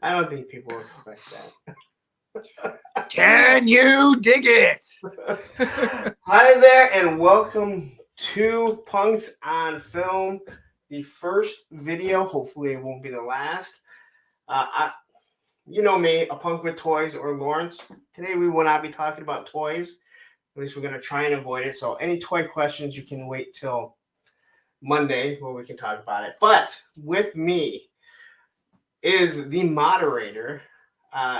I don't think people expect that. Can you dig it? Hi there, and welcome to Punks on Film, the first video. Hopefully, it won't be the last. You know me, a punk with toys, or Lawrence. Today, we will not be talking about toys. At least we're going to try and avoid it. So, any toy questions, you can wait till Monday where we can talk about it. But with me is the moderator.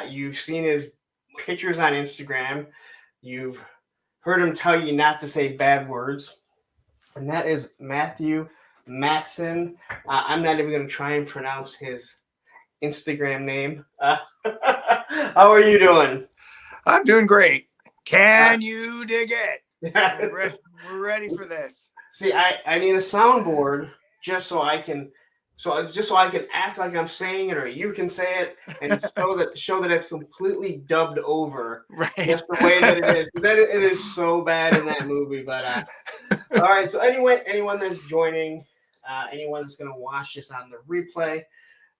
You've seen his pictures on Instagram. You've heard him tell you not to say bad words. And that is Matthew Matson. I'm not even going to try and pronounce his Instagram name. How are you doing? I'm doing great. Can you dig it? We're ready for this. See, I need a soundboard just so I can act like I'm saying it, or you can say it, and show that it's completely dubbed over, right? Just the way that it is. That it is so bad in that movie. But all right. So anyway, anyone that's joining, anyone that's going to watch this on the replay,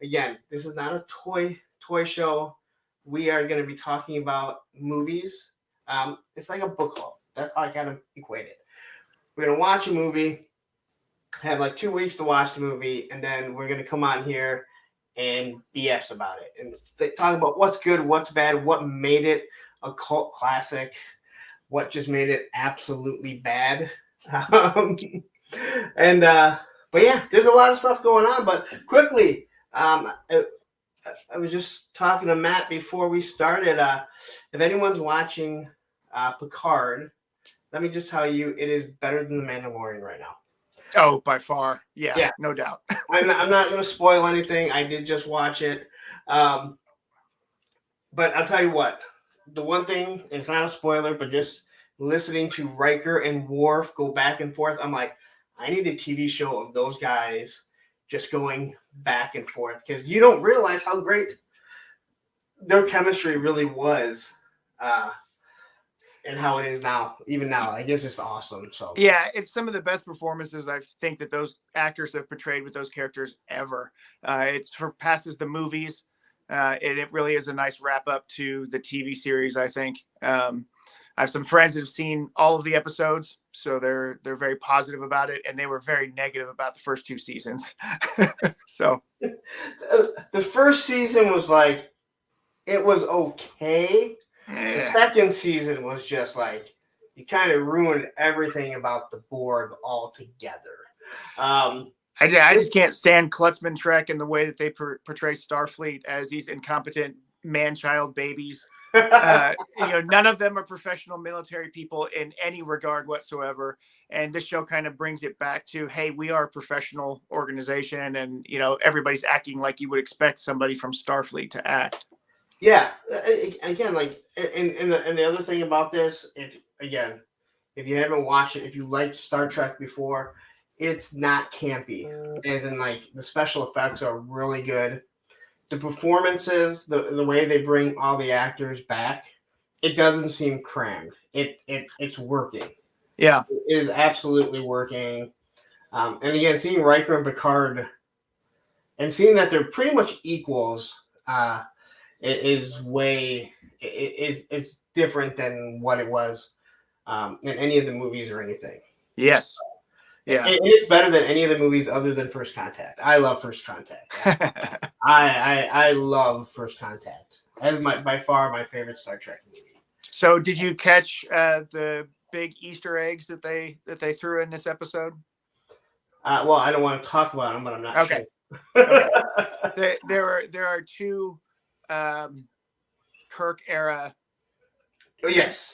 again, this is not a toy show. We are going to be talking about movies. It's like a book club. That's how I kind of equate it. We're going to watch a movie, have like 2 weeks to watch the movie, and then we're going to come on here and BS about it and talk about what's good, what's bad, what made it a cult classic, what just made it absolutely bad. But yeah, there's a lot of stuff going on. But quickly, I was just talking to Matt before we started. If anyone's watching Picard, let me just tell you, it is better than The Mandalorian right now. Oh, by far. Yeah. No doubt. I'm not going to spoil anything. I did just watch it. But I'll tell you what. The one thing, and it's not a spoiler, but just listening to Riker and Worf go back and forth, I'm like, I need a TV show of those guys just going back and forth. Because you don't realize how great their chemistry really was. And how it is now, even now. I guess it's awesome. So yeah, it's some of the best performances I think that those actors have portrayed with those characters ever. It surpasses the movies. And it really is a nice wrap up to the TV series, I think. I have some friends that have seen all of the episodes, so they're very positive about it, and they were very negative about the first 2 seasons. So the first season was like, it was okay. The second season was just like, you kind of ruined everything about the Borg altogether. I just can't stand Klutzman Trek and the way that they portray Starfleet as these incompetent man-child babies. None of them are professional military people in any regard whatsoever. And this show kind of brings it back to, hey, we are a professional organization, and everybody's acting like you would expect somebody from Starfleet to act. Yeah, again, like, and the other thing about this, if you haven't watched it, if you liked Star Trek before, it's not campy. As in, like, the special effects are really good. The performances, the way they bring all the actors back, it doesn't seem crammed. It's working. Yeah, it is absolutely working. And again, seeing Riker and Picard, and seeing that they're pretty much equals. Is different than what it was in any of the movies or anything. Yes. Yeah. And it's better than any of the movies other than First Contact. I love First Contact. I love First Contact. That is by far my favorite Star Trek movie. So did you catch the big Easter eggs that they threw in this episode? Well, I don't want to talk about them, but I'm not sure. Okay. There are 2 Kirk era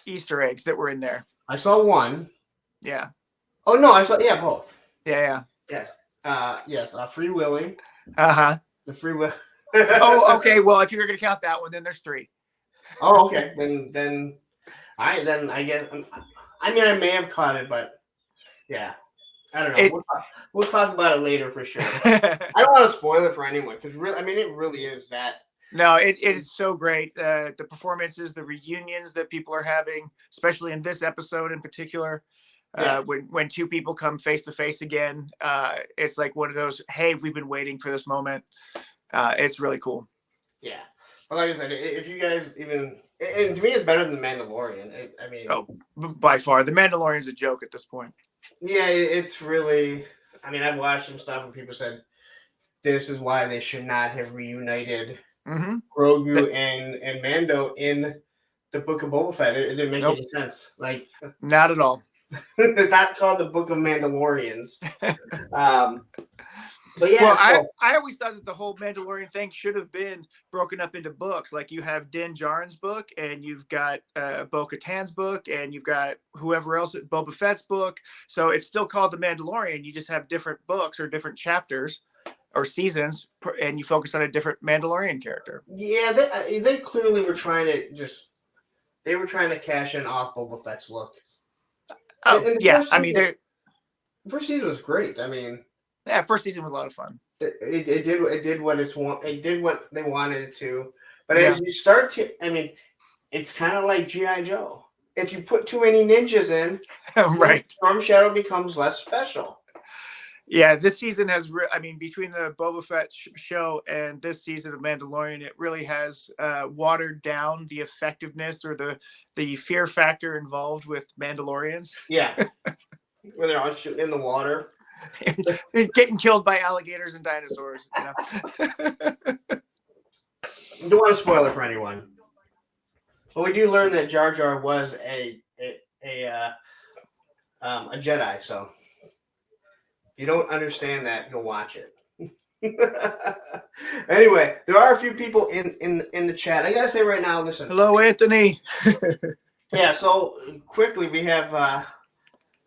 Easter eggs that were in there. I saw one. Yeah. Oh no, I saw both. Yeah. Yes. Yes. Free Willy. The Free Willy. Oh, okay. Well, if you're gonna count that one, then there's 3. Oh, okay. Then I guess. I mean, I may have caught it, but yeah. I don't know. We'll talk about it later for sure. I don't want to spoil it for anyone because it really is that. No, it is so great. The performances, the reunions that people are having, especially in this episode in particular, when 2 people come face to face again, it's like one of those, hey, we've been waiting for this moment. It's really cool. Yeah, but like I said, if you guys even, and to me, it's better than Mandalorian. I mean, Oh, by far, The Mandalorian's a joke at this point. yeah, it's really. I mean, I've watched some stuff and people said this is why they should not have reunited Mm-hmm. Grogu and Mando in the Book of Boba Fett. It didn't make Nope. any sense. Like, not at all. it's not called the Book of Mandalorians. But yeah, well, so, I always thought that the whole Mandalorian thing should have been broken up into books. Like you have Din Djarin's book, and you've got Bo-Katan's book, and you've got whoever else, Boba Fett's book. So it's still called the Mandalorian. You just have different books or different chapters or seasons, and you focus on a different Mandalorian character. yeah, they clearly were trying to they were trying to cash in off Boba Fett's look. Oh, yeah. I mean, the first season was great. I mean, yeah, first season was a lot of fun. It did what it did what they wanted it to. But as you start to, I mean, it's kind of like G.I. Joe. If you put too many ninjas in, right, Storm Shadow becomes less special. Yeah, this season has, I mean, between the Boba Fett show and this season of Mandalorian, it really has watered down the effectiveness or the fear factor involved with Mandalorians. Yeah, where they're all shooting in the water. Getting killed by alligators and dinosaurs. You know? Don't want to spoil it for anyone. But we do learn that Jar Jar was a Jedi. So if you don't understand that, go watch it. Anyway, there are a few people in the chat. I gotta say right now, listen. Hello, Anthony. Yeah. So quickly, we have.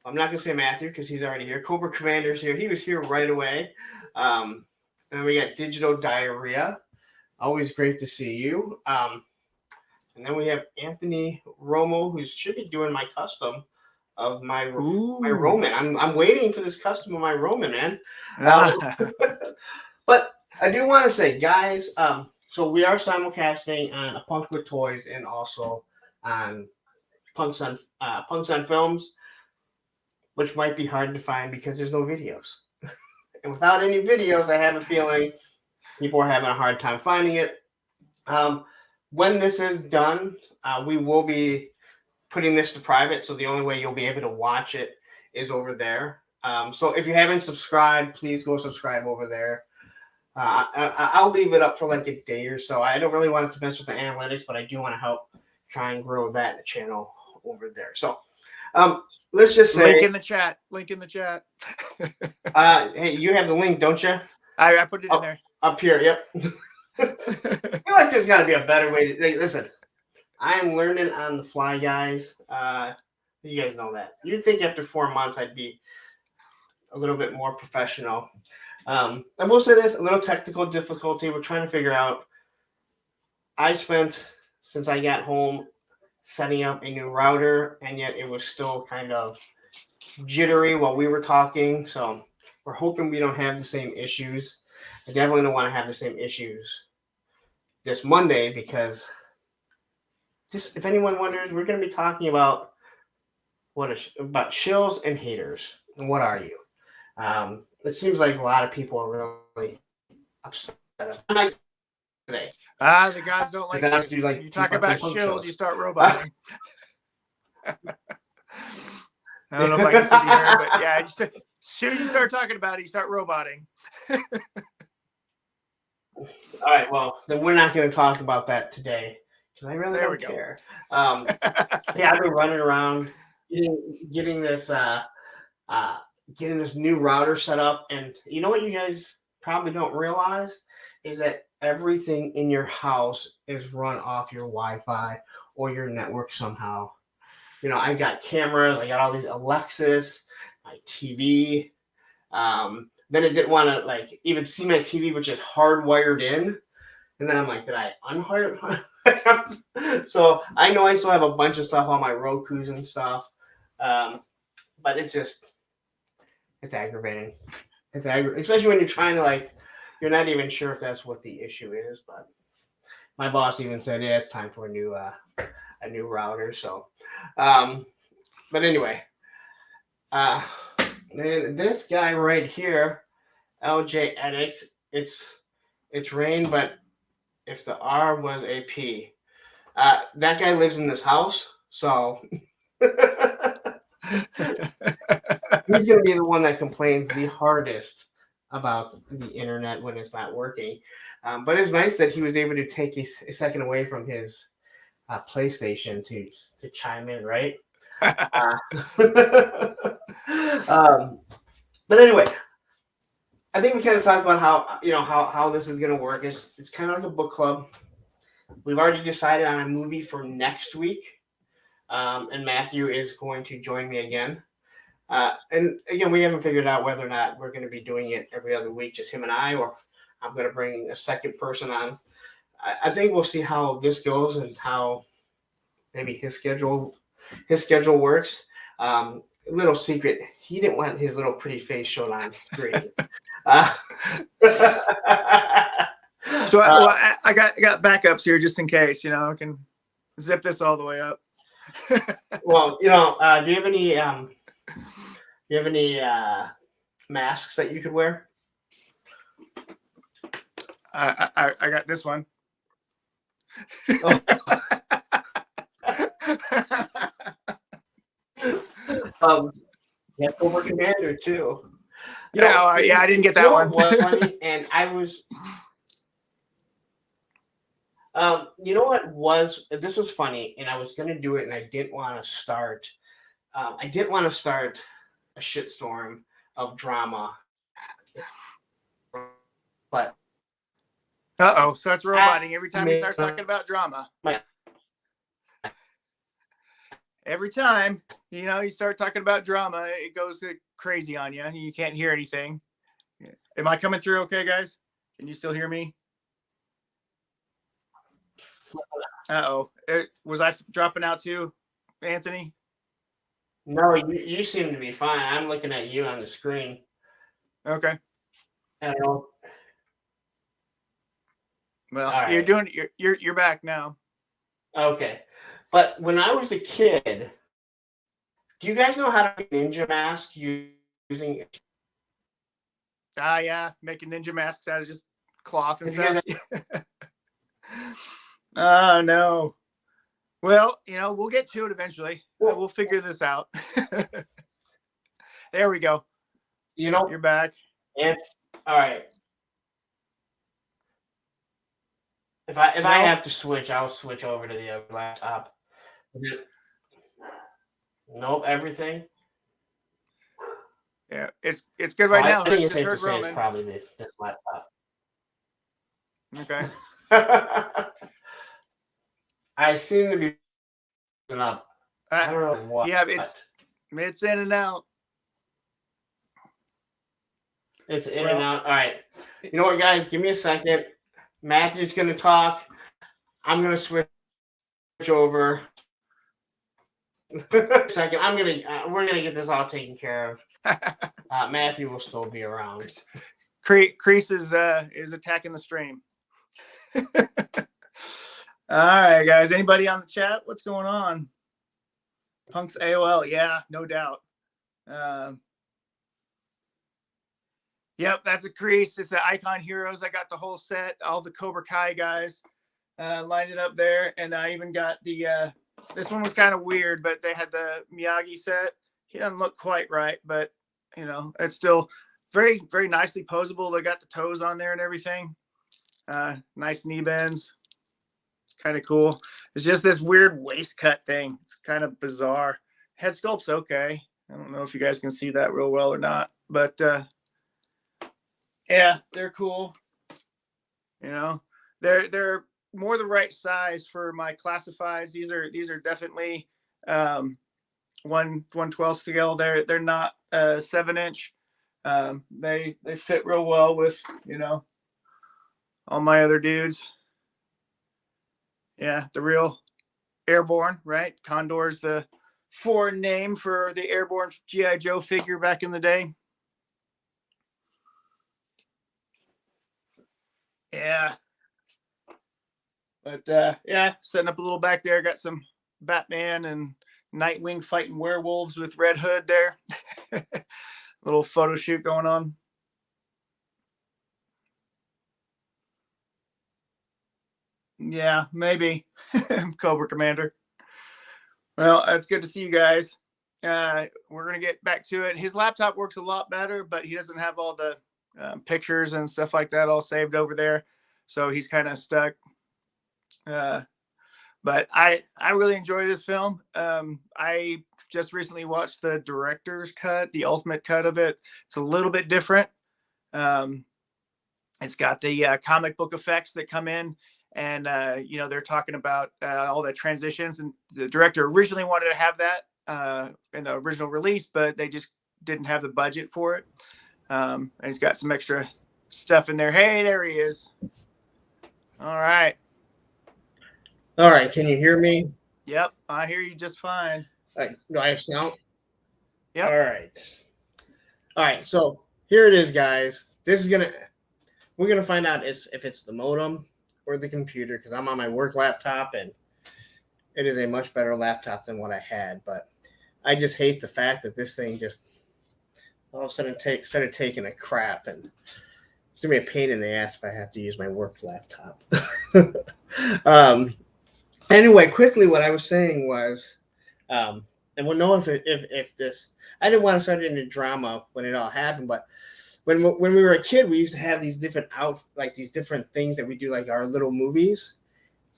I'm not going to say Matthew because he's already here. Cobra Commander's here. He was here right away. And we got Digital Diarrhea. Always great to see you. And then we have Anthony Romo, who should be doing my custom of my Roman. I'm waiting for this custom of my Roman, man. But I do want to say, guys, so we are simulcasting on A Punk with Toys and also on Punks on Films, which might be hard to find because there's no videos. And without any videos, I have a feeling people are having a hard time finding it. When this is done, we will be putting this to private, so the only way you'll be able to watch it is over there. So if you haven't subscribed, please go subscribe over there. I'll leave it up for like a day or so. I don't really want to mess with the analytics, but I do want to help try and grow that channel over there. So let's just say link in the chat. Hey, you have the link, don't you? I put it in there. Up here, yep. I feel like there's got to be a better way to listen. I am learning on the fly, guys. You guys know that. You'd think after 4 months I'd be a little bit more professional. I will say this, a little technical difficulty. We're trying to figure out. I spent, since I got home, setting up a new router, and yet it was still kind of jittery while we were talking. So we're hoping we don't have the same issues. I definitely don't want to have the same issues this Monday because just if anyone wonders, we're going to be talking about about shills and haters. And what are you? It seems like a lot of people are really upset today. The guys don't like that. You talk about shills, you start roboting. I don't know if I can see you here, but yeah, as soon as you start talking about it, you start roboting. All right, well, then we're not going to talk about that today because I really don't care. Yeah, I've been running around getting this new router set up, and you know what you guys probably don't realize is that everything in your house is run off your Wi-Fi or your network somehow. You know, I got cameras, I got all these Alexas, my TV. Then it didn't want to even see my TV, which is hardwired in. And then I'm like, did I unwire it? So I know I still have a bunch of stuff on my Rokus and stuff. But it's aggravating. It's aggravating, especially when you're trying to you're not even sure if that's what the issue is. But my boss even said, yeah, it's time for a new router. So, but anyway, then this guy right here, LJ Edits, it's rain, but if the R was a P. That guy lives in this house, so he's going to be the one that complains the hardest about the internet when it's not working. But it's nice that he was able to take a second away from his PlayStation to chime in, right? But anyway, I think we kind of talked about how this is going to work. It's kind of like a book club. We've already decided on a movie for next week, and Matthew is going to join me again. And again, we haven't figured out whether or not we're going to be doing it every other week, just him and I, or I'm going to bring a second person on. I think we'll see how this goes and how maybe his schedule works. Little secret, he didn't want his little pretty face shown on screen. So I got backups here just in case, I can zip this all the way up. Well, do you have any masks that you could wear? I got this one. Yeah, Cobra Commander too. I didn't get that one. Was funny, and I was. This was funny, and I was gonna do it, and I didn't want to start. I didn't want to start a shitstorm of drama, but. So that's roboting every time he starts talking about drama. Every time, you start talking about drama, it goes crazy on you. You can't hear anything. Am I coming through okay, guys? Can you still hear me? Was I dropping out too, Anthony? No, you seem to be fine. I'm looking at you on the screen. Okay. I don't know. Well, right. You're back now. Okay. But when I was a kid, do you guys know how to make ninja mask using? Yeah, making ninja masks out of just cloth and stuff. Oh no. Well, we'll get to it eventually. We'll figure this out. There we go. You're back. All right. If I have to switch, I'll switch over to the other laptop. Nope, everything. Yeah, it's good right now. I think it's safe to say it's probably this laptop. Okay. I seem to be up. I don't know what. Yeah, it's in and out. It's in and out. All right. You know what, guys? Give me a second. Matthew's going to talk. I'm going to switch over. Second, we're gonna get this all taken care of. Matthew will still be around. Crease is attacking the stream. All right, guys. Anybody on the chat? What's going on? Punks AOL, yeah, no doubt. Yep, that's a Crease. It's the Icon Heroes. I got the whole set, all the Cobra Kai guys lined it up there, and I even got the. This one was kind of weird, but they had the Miyagi set. He doesn't look quite right, but it's still very, very nicely posable. They got the toes on there and everything. Nice knee bends. It's kind of cool. It's just this weird waist cut thing. It's kind of bizarre. Head sculpt's okay. I don't know if you guys can see that real well or not, but yeah, they're cool. They're more the right size for my classifieds. These are definitely 1/12 scale. They're not 7-inch. They fit real well with all my other dudes. Yeah, the real Airborne, right? Condor's the foreign name for the Airborne G.I. Joe figure back in the day. Yeah. But yeah, setting up a little back there. Got some Batman and Nightwing fighting werewolves with Red Hood there. Little photo shoot going on. Yeah, maybe. Cobra Commander. Well, it's good to see you guys. We're going to get back to it. His laptop works a lot better, but he doesn't have all the pictures and stuff like that all saved over there. So he's kind of stuck. But I really enjoy this film. I just recently watched the director's cut, the ultimate cut of it. It's a little bit different. It's got the comic book effects that come in, and they're talking about all the transitions. And the director originally wanted to have that in the original release, but they just didn't have the budget for it. And he's got some extra stuff in there. Hey, there he is. All right. All right, can you hear me? Yep, I hear you just fine. Do I have sound? Yep. All right. So here it is, guys. We're gonna find out if it's the modem or the computer, because I'm on my work laptop and it is a much better laptop than what I had. But I just hate the fact that this thing just all of a sudden instead of taking a crap, and it's gonna be a pain in the ass if I have to use my work laptop. Anyway, quickly, what I was saying was, and we'll know if this. I didn't want to start into drama when it all happened, but when we were a kid, we used to have these different these different things that we do, like our little movies,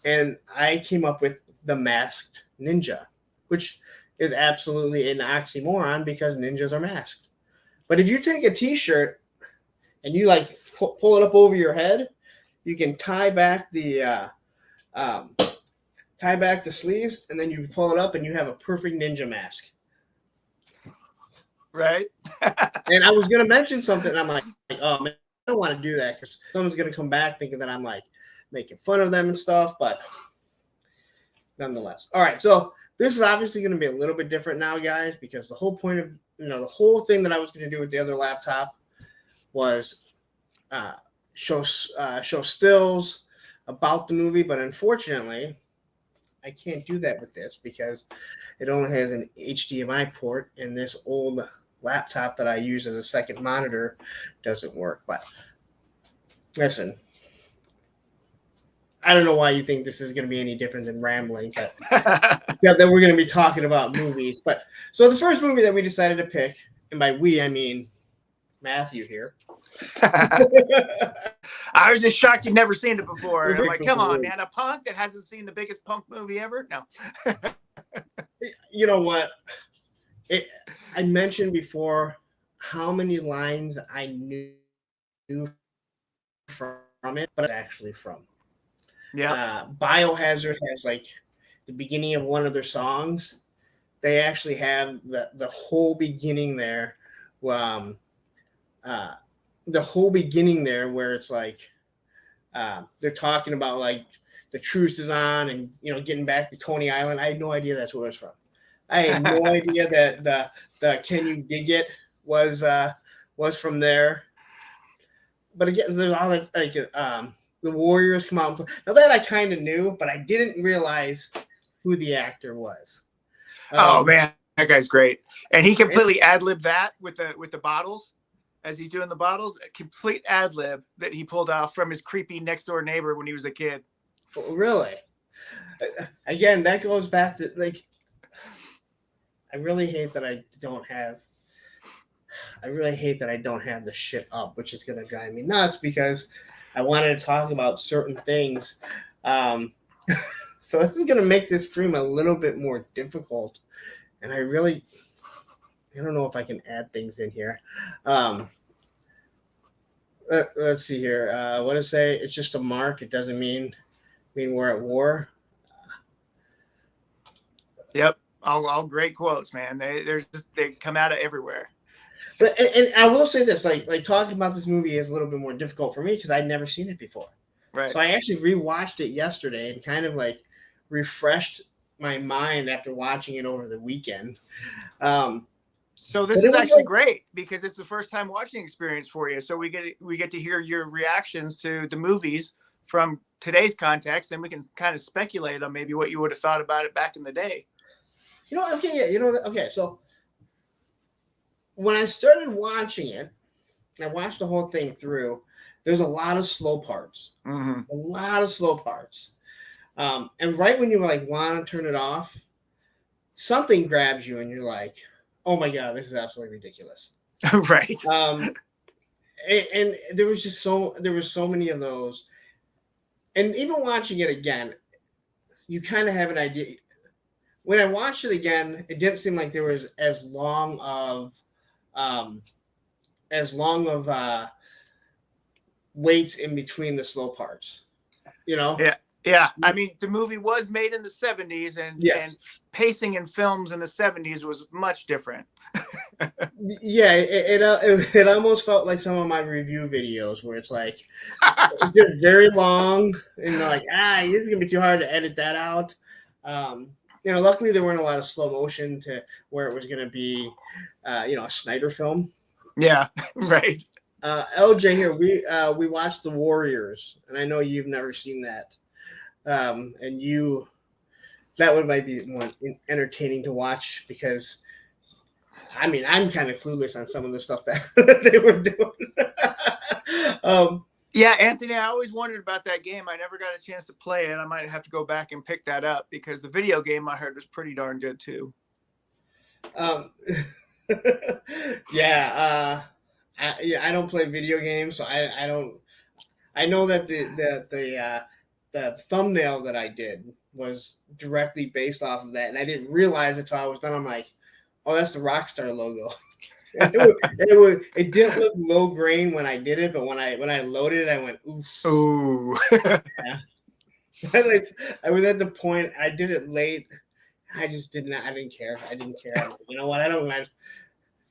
and I came up with the Masked Ninja, which is absolutely an oxymoron because ninjas are masked. But if you take a T-shirt and you pull it up over your head, you can tie back the sleeves, and then you pull it up and you have a perfect ninja mask. Right. And I was going to mention something, and I'm like, oh man, I don't want to do that because someone's going to come back thinking that I'm like making fun of them and stuff, but nonetheless. All right. So this is obviously going to be a little bit different now, guys, because the whole point of, the whole thing that I was going to do with the other laptop was show stills about the movie, but unfortunately I can't do that with this because it only has an HDMI port, and this old laptop that I use as a second monitor doesn't work. But listen, I don't know why you think this is going to be any different than rambling, but yeah, that we're going to be talking about movies. But so the first movie that we decided to pick, and by we I mean Matthew here. I was just shocked you'd never seen it before. I'm like, come on, man, a punk that hasn't seen the biggest punk movie ever? No. You know what? I mentioned before how many lines I knew from it, but actually from. Yeah. Biohazard has the beginning of one of their songs. They actually have the whole beginning there. The whole beginning there where it's they're talking about the truce is on and getting back to Coney Island. I had no idea that's where it was from. I had no idea that the Can You Dig It was from there. But again, there's all the Warriors come out. Now that I kind of knew, but I didn't realize who the actor was. Oh man, that guy's great, and he completely ad-libbed that with the bottles. As he's doing the bottles, a complete ad lib that he pulled off from his creepy next door neighbor when he was a kid. Really? Again, that goes back to I really hate that I don't have the shit up, which is going to drive me nuts because I wanted to talk about certain things. So this is going to make this stream a little bit more difficult. And I don't know if I can add things in here. Let's see here. What does it say? It's just a mark. It doesn't mean we're at war. Yep. All great quotes, man. They come out of everywhere. But and I will say this, talking about this movie is a little bit more difficult for me because I'd never seen it before. Right. So I actually rewatched it yesterday and kind of refreshed my mind after watching it over the weekend. So this is actually great because it's the first time watching experience for you. So we get to hear your reactions to the movies from today's context, and we can kind of speculate on maybe what you would have thought about it back in the day. Okay. So when I started watching it, I watched the whole thing through. There's a lot of slow parts. Mm-hmm. A lot of slow parts. And right when you like want to turn it off, something grabs you, and you're like, "Oh my god, this is absolutely ridiculous." Right. And there was so many of those, and even watching it again, you kind of have an idea. When I watched it again, it didn't seem like there was um, as long of waits in between the slow parts. You know? Yeah. Yeah. I mean, the movie was made in the 70s, and Yes. pacing in films in the 70s was much different. Yeah, it almost felt like some of my review videos where it's like just very long, and they're like, this is gonna be too hard to edit that out. Luckily there weren't a lot of slow motion to where it was gonna be, a Snyder film. Yeah, right. LJ here, we watched The Warriors, and I know you've never seen that, and that might be one entertaining to watch because. I mean, I'm kind of clueless on some of the stuff that they were doing. Yeah, Anthony, I always wondered about that game. I never got a chance to play it. I might have to go back and pick that up because the video game I heard was pretty darn good too. Yeah, I don't play video games, so I don't. I know that the thumbnail that I did was directly based off of that, and I didn't realize it until I was done. I'm like, oh, that's the Rockstar logo. It didn't look low grain when I did it, but when I loaded it, I went, oof. Ooh. Yeah. I was at the point. I did it late. I just did not. I didn't care. I didn't care. Like, you know what? I don't.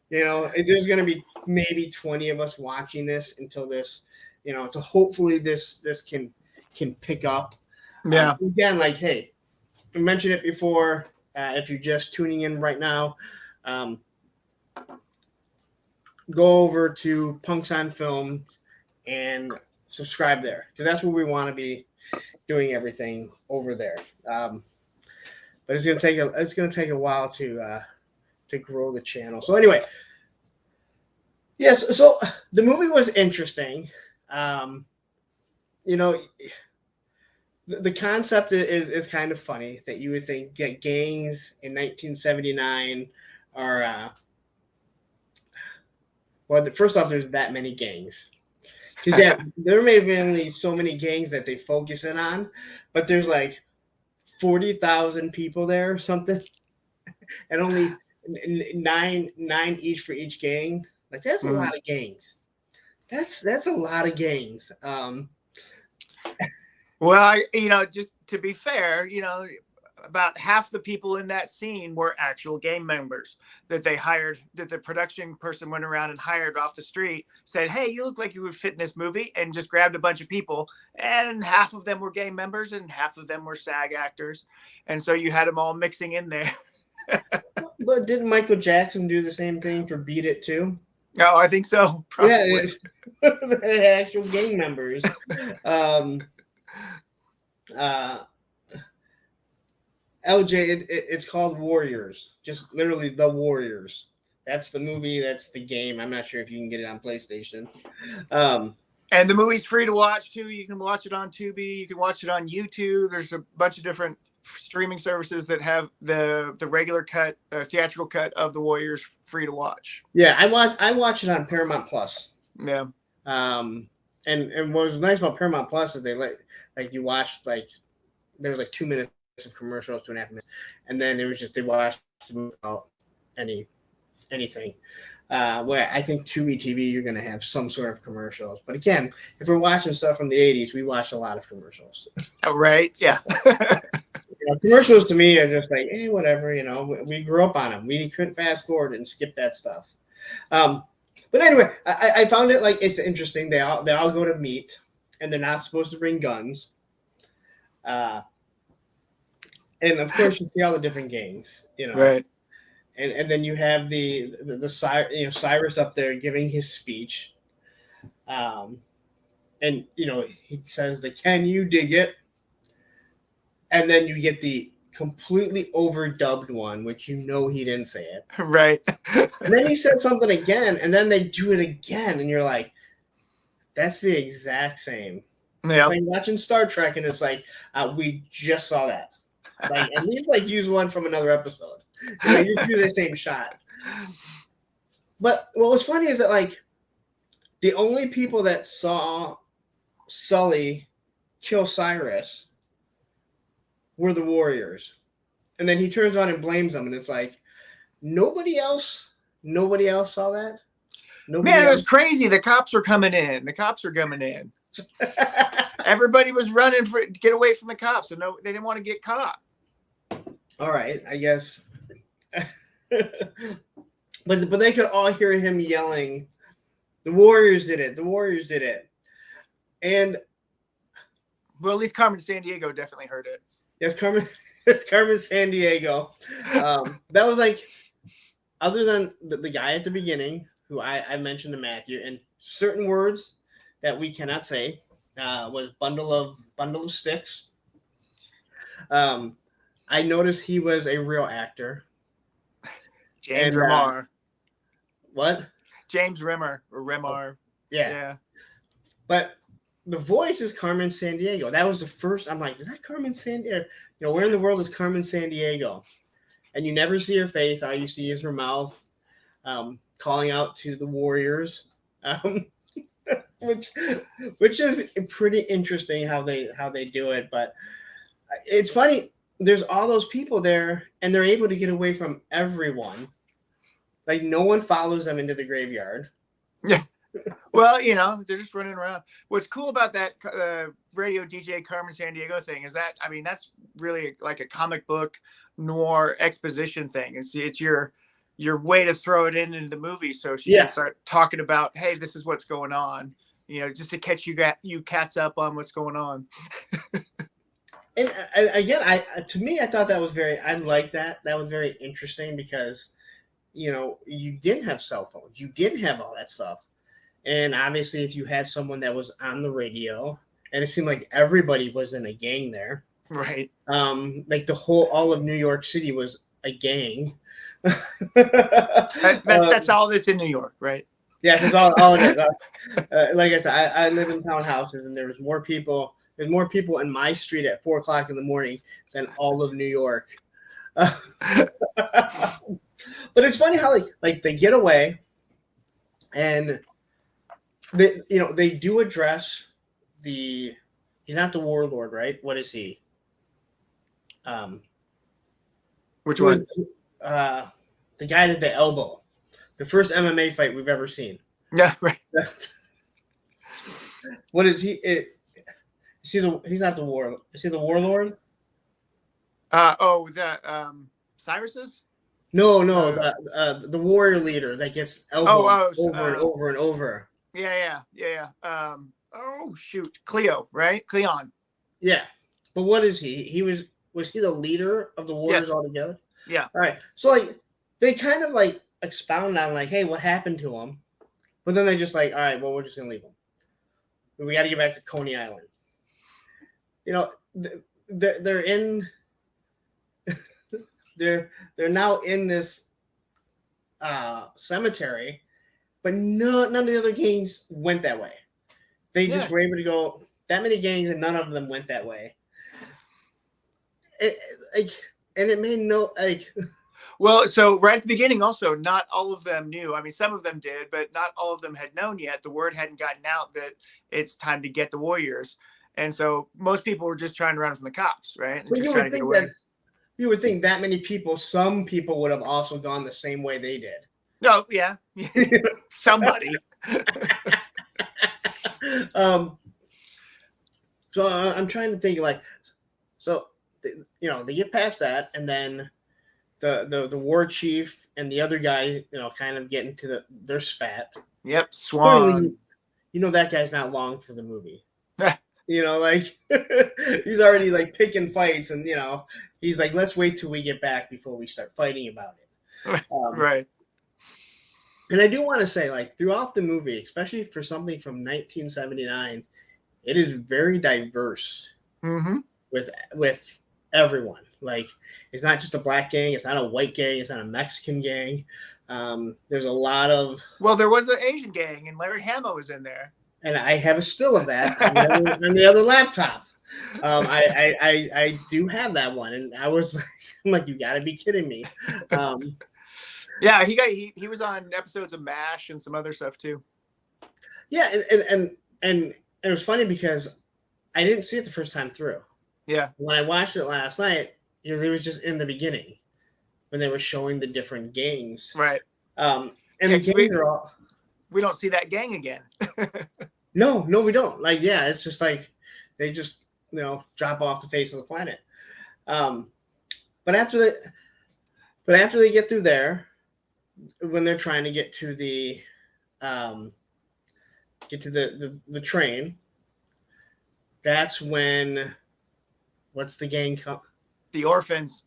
There's going to be maybe 20 of us watching this until this. To hopefully this can pick up. Yeah. Again, like, hey, I mentioned it before. If you're just tuning in right now, go over to Punks on Film and subscribe there because that's where we want to be doing everything over there. But it's gonna take a while to grow the channel. So anyway, yes. So the movie was interesting. The concept is kind of funny that you would think gangs in 1979 are. Well, first off, there's that many gangs. Because there may have been only so many gangs that they focus in on, but there's like 40,000 people there or something, and only nine each for each gang. Like that's a lot of gangs. That's a lot of gangs. Well, just to be fair, about half the people in that scene were actual gang members that they hired, that the production person went around and hired off the street, said, hey, you look like you would fit in this movie, and just grabbed a bunch of people. And half of them were gang members and half of them were SAG actors. And so you had them all mixing in there. But didn't Michael Jackson do the same thing for Beat It too? Oh, I think so. Probably. Yeah, they had actual gang members. LJ, it's called Warriors. Just literally The Warriors. That's the movie. That's the game. I'm not sure if you can get it on PlayStation. And the movie's free to watch too. You can watch it on Tubi. You can watch it on YouTube. There's a bunch of different streaming services that have the regular cut, theatrical cut of The Warriors free to watch. Yeah, I watched it on Paramount Plus. Yeah. And what was nice about Paramount Plus is they you watched there was 2 minutes of commercials, 2.5 minutes, and then it was just they watched the movie without anything. Where I think Tubi TV you're going to have some sort of commercials, but again, if we're watching stuff from the 80s, we watched a lot of commercials. Oh, right? Yeah. Commercials to me are just like, whatever. We grew up on them. We couldn't fast forward and skip that stuff. But anyway, I found it it's interesting. They all go to meet, and they're not supposed to bring guns. And of course, you see all the different gangs, Right. And then you have the Cyrus up there giving his speech, and he says the "Can you dig it?" And then you get the completely overdubbed one, which he didn't say it. Right. And then he said something again, and then they do it again, and you're like, "That's the exact same." Yeah. It's like watching Star Trek, and it's like we just saw that. Like at least like use one from another episode. You know, you just use the same shot. But what was funny is that like the only people that saw Sully kill Cyrus were the Warriors, and then he turns on and blames them, and it's like nobody else saw that. Nobody Man, it else. was crazy. The cops were coming in. Everybody was running to get away from the cops, so no, they didn't want to get caught. All right, I guess. but they could all hear him yelling, "The Warriors did it! The Warriors did it!" And well, at least Carmen Sandiego definitely heard it. Yes, Carmen Sandiego. That was like, other than the guy at the beginning, who I mentioned to Matthew, and certain words that we cannot say, was bundle of sticks. I noticed he was a real actor. James Remar. What? James Rimmer or Remar. Yeah. But the voice is Carmen Sandiego. That was the first. I'm like, is that Carmen Sandiego? You know, where in the world is Carmen Sandiego? And you never see her face. All you see is her mouth, calling out to the Warriors, which is pretty interesting how they do it. But it's funny. There's all those people there, and they're able to get away from everyone. Like no one follows them into the graveyard. Yeah. Well, you know, they're just running around. What's cool about that radio DJ Carmen Sandiego thing is that, I mean, that's really like a comic book noir exposition thing. It's your way to throw it into the movie, so she can start talking about, hey, this is what's going on, you know, just to catch you cats up on what's going on. And again, to me, I thought that was I like that. That was very interesting because, you know, you didn't have cell phones, you didn't have all that stuff. And obviously, if you had someone that was on the radio, and it seemed like everybody was in a gang there, right? Like all of New York City was a gang. That's all that's in New York, right? Yeah, that's all it is. Like I said, I live in townhouses, and there's more people in my street at 4:00 in the morning than all of New York. But it's funny how like they get away, and they do address he's not the warlord, right? What is he? Which one? The guy at the elbow. The first MMA fight we've ever seen. Yeah, right. What is he? He's not the warlord. Is he the warlord? Cyrus's? No, the warrior leader that gets elbowed over and over and over. Yeah. Oh shoot, Cleo, right? Cleon. Yeah, but what is he? Was he the leader of the warriors altogether? Yeah. All right. So like they kind of like expound on like, hey, what happened to him? But then they just like, all right, well, we're just gonna leave him. We got to get back to Coney Island. You know, they're in. they're now in this cemetery, but none of the other gangs went that way. They just were able to go that many gangs, and none of them went that way. It made no like. Well, so right at the beginning, also, not all of them knew. I mean, some of them did, but not all of them had known yet. The word hadn't gotten out that it's time to get the Warriors, and so most people were just trying to run from the cops, right? But you would think that many people, some people would have also gone the same way they did. No, yeah, somebody. So I'm trying to think they get past that, and then the war chief and the other guy, kind of get into their spat. Yep, Swan. That guy's not long for the movie. Like he's already like picking fights, and he's like, let's wait till we get back before we start fighting about it. Right. And I do want to say, like, throughout the movie, especially for something from 1979, it is very diverse with everyone. Like, it's not just a black gang, it's not a white gang, it's not a Mexican gang. There's a lot of... Well, there was an Asian gang, and Larry Hama was in there. and I have a still of that on the other laptop. I do have that one, and I was like, I'm like, you got to be kidding me. Yeah, he was on episodes of MASH and some other stuff too. Yeah, and it was funny because I didn't see it the first time through. Yeah. When I watched it last night, because it was just in the beginning when they were showing the different gangs. Right. And yeah, the gangs are all. We don't see that gang again. No, we don't. Like, yeah, it's just like they just drop off the face of the planet. But after they get through there, when they're trying to get to the train, that's when what's the gang called? The Orphans.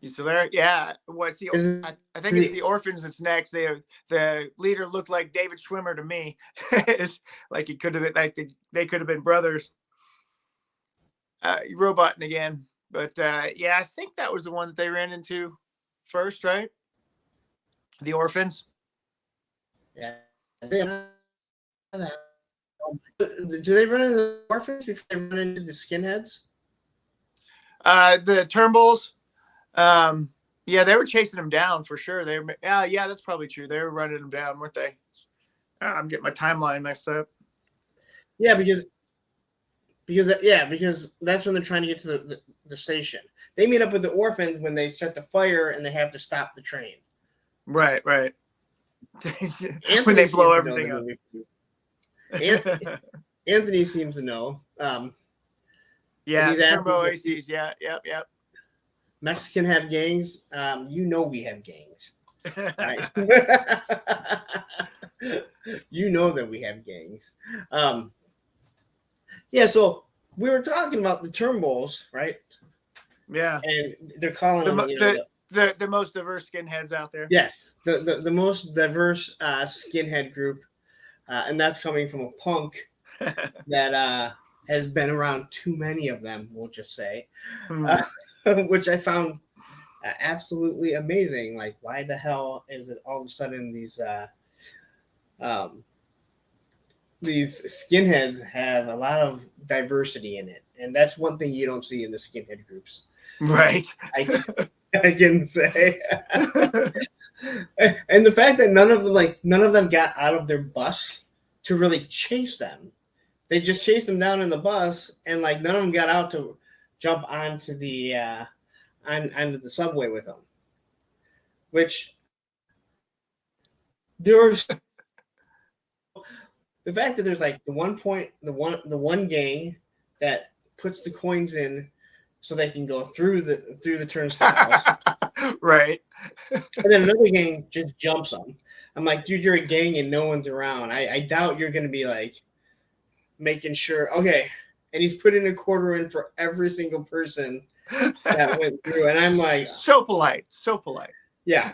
You still there? Yeah. What's the? I think it's the Orphans that's next. The leader looked like David Schwimmer to me. It's like he could have been like they could have been brothers. Roboting again, but yeah, I think that was the one that they ran into first, right? The Orphans. Yeah. Do they run into the Orphans before they run into the Skinheads? The Turnbulls. Yeah, they were chasing them down for sure. They were, yeah, that's probably true. They were running them down, weren't they? I'm getting my timeline mixed up. Yeah, because that's when they're trying to get to the station. They meet up with the Orphans when they start the fire and they have to stop the train. Right. When they blow everything up. Anthony seems to know. Yeah, the Turbo ACs. Yep. Mexican have gangs. We have gangs. Right? You know that we have gangs. Yeah, so we were talking about the Turnbulls, right? Yeah. And they're calling them the most diverse skinheads out there. Yes, the most diverse skinhead group, and that's coming from a punk that has been around too many of them, we'll just say, which I found absolutely amazing. Like, why the hell is it all of a sudden these skinheads have a lot of diversity in it? And that's one thing you don't see in the skinhead groups. Right. I can say. And the fact that none of them got out of their bus to really chase them. They just chased them down in the bus, and like none of them got out to jump onto the onto the subway with them. Which there's the fact that there's like the one gang that puts the coins in so they can go through the turnstiles. Right. And then another gang just jumps them. I'm like, dude, you're a gang and no one's around. I doubt you're going to be like making sure. Okay. And he's putting a quarter in for every single person that went through. And I'm like, so polite. Yeah.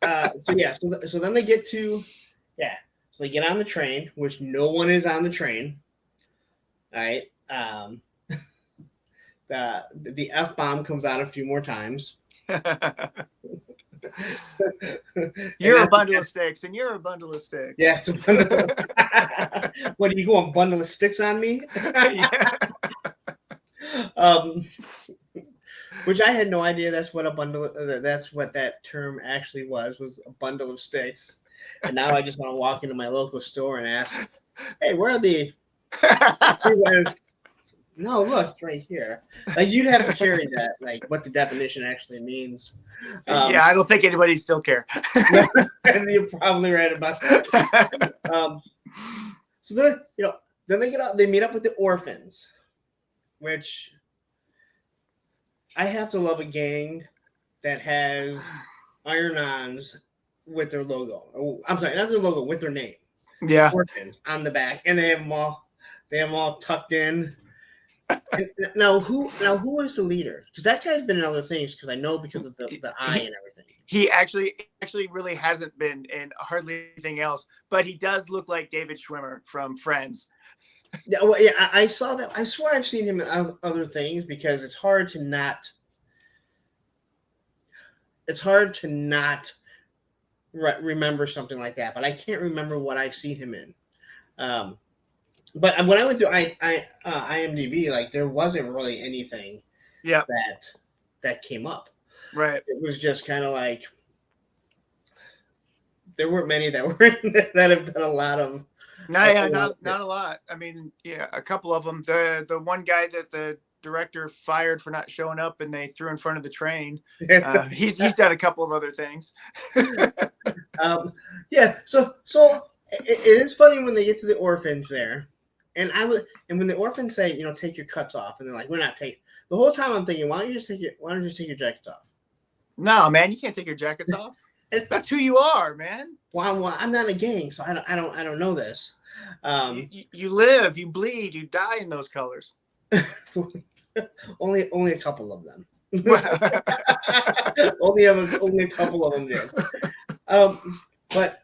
So then they get to, so they get on the train, which no one is on the train. All right. The F-bomb comes out a few more times. You're a bundle of sticks, and you're a bundle of sticks. Yes. What, are you going bundle of sticks on me? Which I had no idea that's what that term actually was a bundle of sticks. And now I just want to walk into my local store and ask, hey, where are the No, look, it's right here. Like, you'd have to carry that, like what the definition actually means. Yeah, I don't think anybody still care. And you're probably right about that. So then they meet up with the Orphans, which I have to love a gang that has iron-ons with their logo. Oh, I'm sorry, not their logo, with their name. Yeah. Orphans on the back, and they have them all tucked in. Now who is the leader? Because that guy's been in other things. Because I know because of the eye and everything. He actually really hasn't been in hardly anything else, but he does look like David Schwimmer from Friends. Yeah, well, yeah, I saw that. I swear I've seen him in other things because it's hard to not remember something like that, but I can't remember what I've seen him in. But when I went through IMDb, like there wasn't really anything Yeah. that came up. Right. It was just kind of like there weren't many that were that have done a lot of. Not a lot. I mean, yeah, a couple of them. The one guy that the director fired for not showing up and they threw in front of the train. He's done a couple of other things. Yeah. So it is funny when they get to the orphans there, and when the orphans say, you know, take your cuts off, and they're like, we're not taking. The whole time I'm thinking, why don't you just take your jackets off? No, man, you can't take your jackets off. That's who you are, man. Well, I'm not in a gang, so I don't know this. You live, you bleed, you die in those colors. only a couple of them. only a couple of them did. But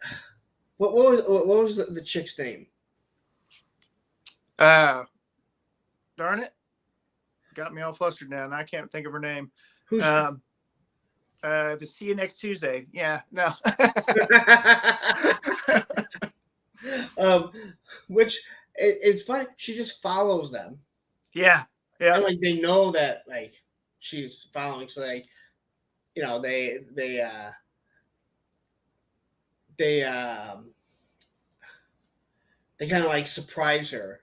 what was the chick's name? Darn it, got me all flustered now, and I can't think of her name. Who's the See You Next Tuesday? Yeah, no. Which it's funny. She just follows them. Yeah. And like they know that like she's following, so they, you know, they kind of like surprise her,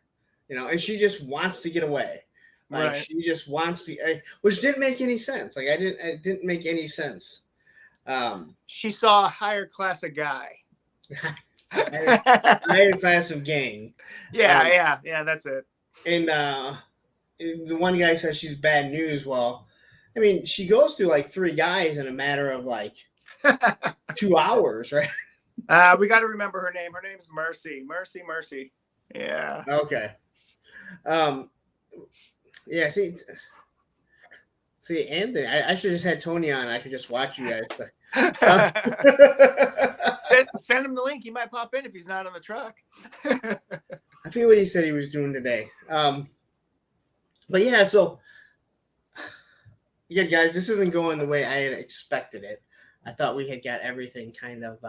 you know, and she just wants to get away. Like she just wants to, which didn't make any sense. Like it didn't make any sense. She saw a higher class of guy. higher class of gang. Yeah, that's it. And the one guy says she's bad news. Well, I mean, she goes through like 3 guys in a matter of like 2 hours, right? We got to remember her name. Her name's Mercy. Mercy. Yeah. Okay. Yeah. See, Anthony, I should have just had Tony on. I could just watch you guys. Send him the link. He might pop in if he's not on the truck. I forget what he said he was doing today. But yeah, so yeah, guys, this isn't going the way I had expected it. I thought we had got everything kind of.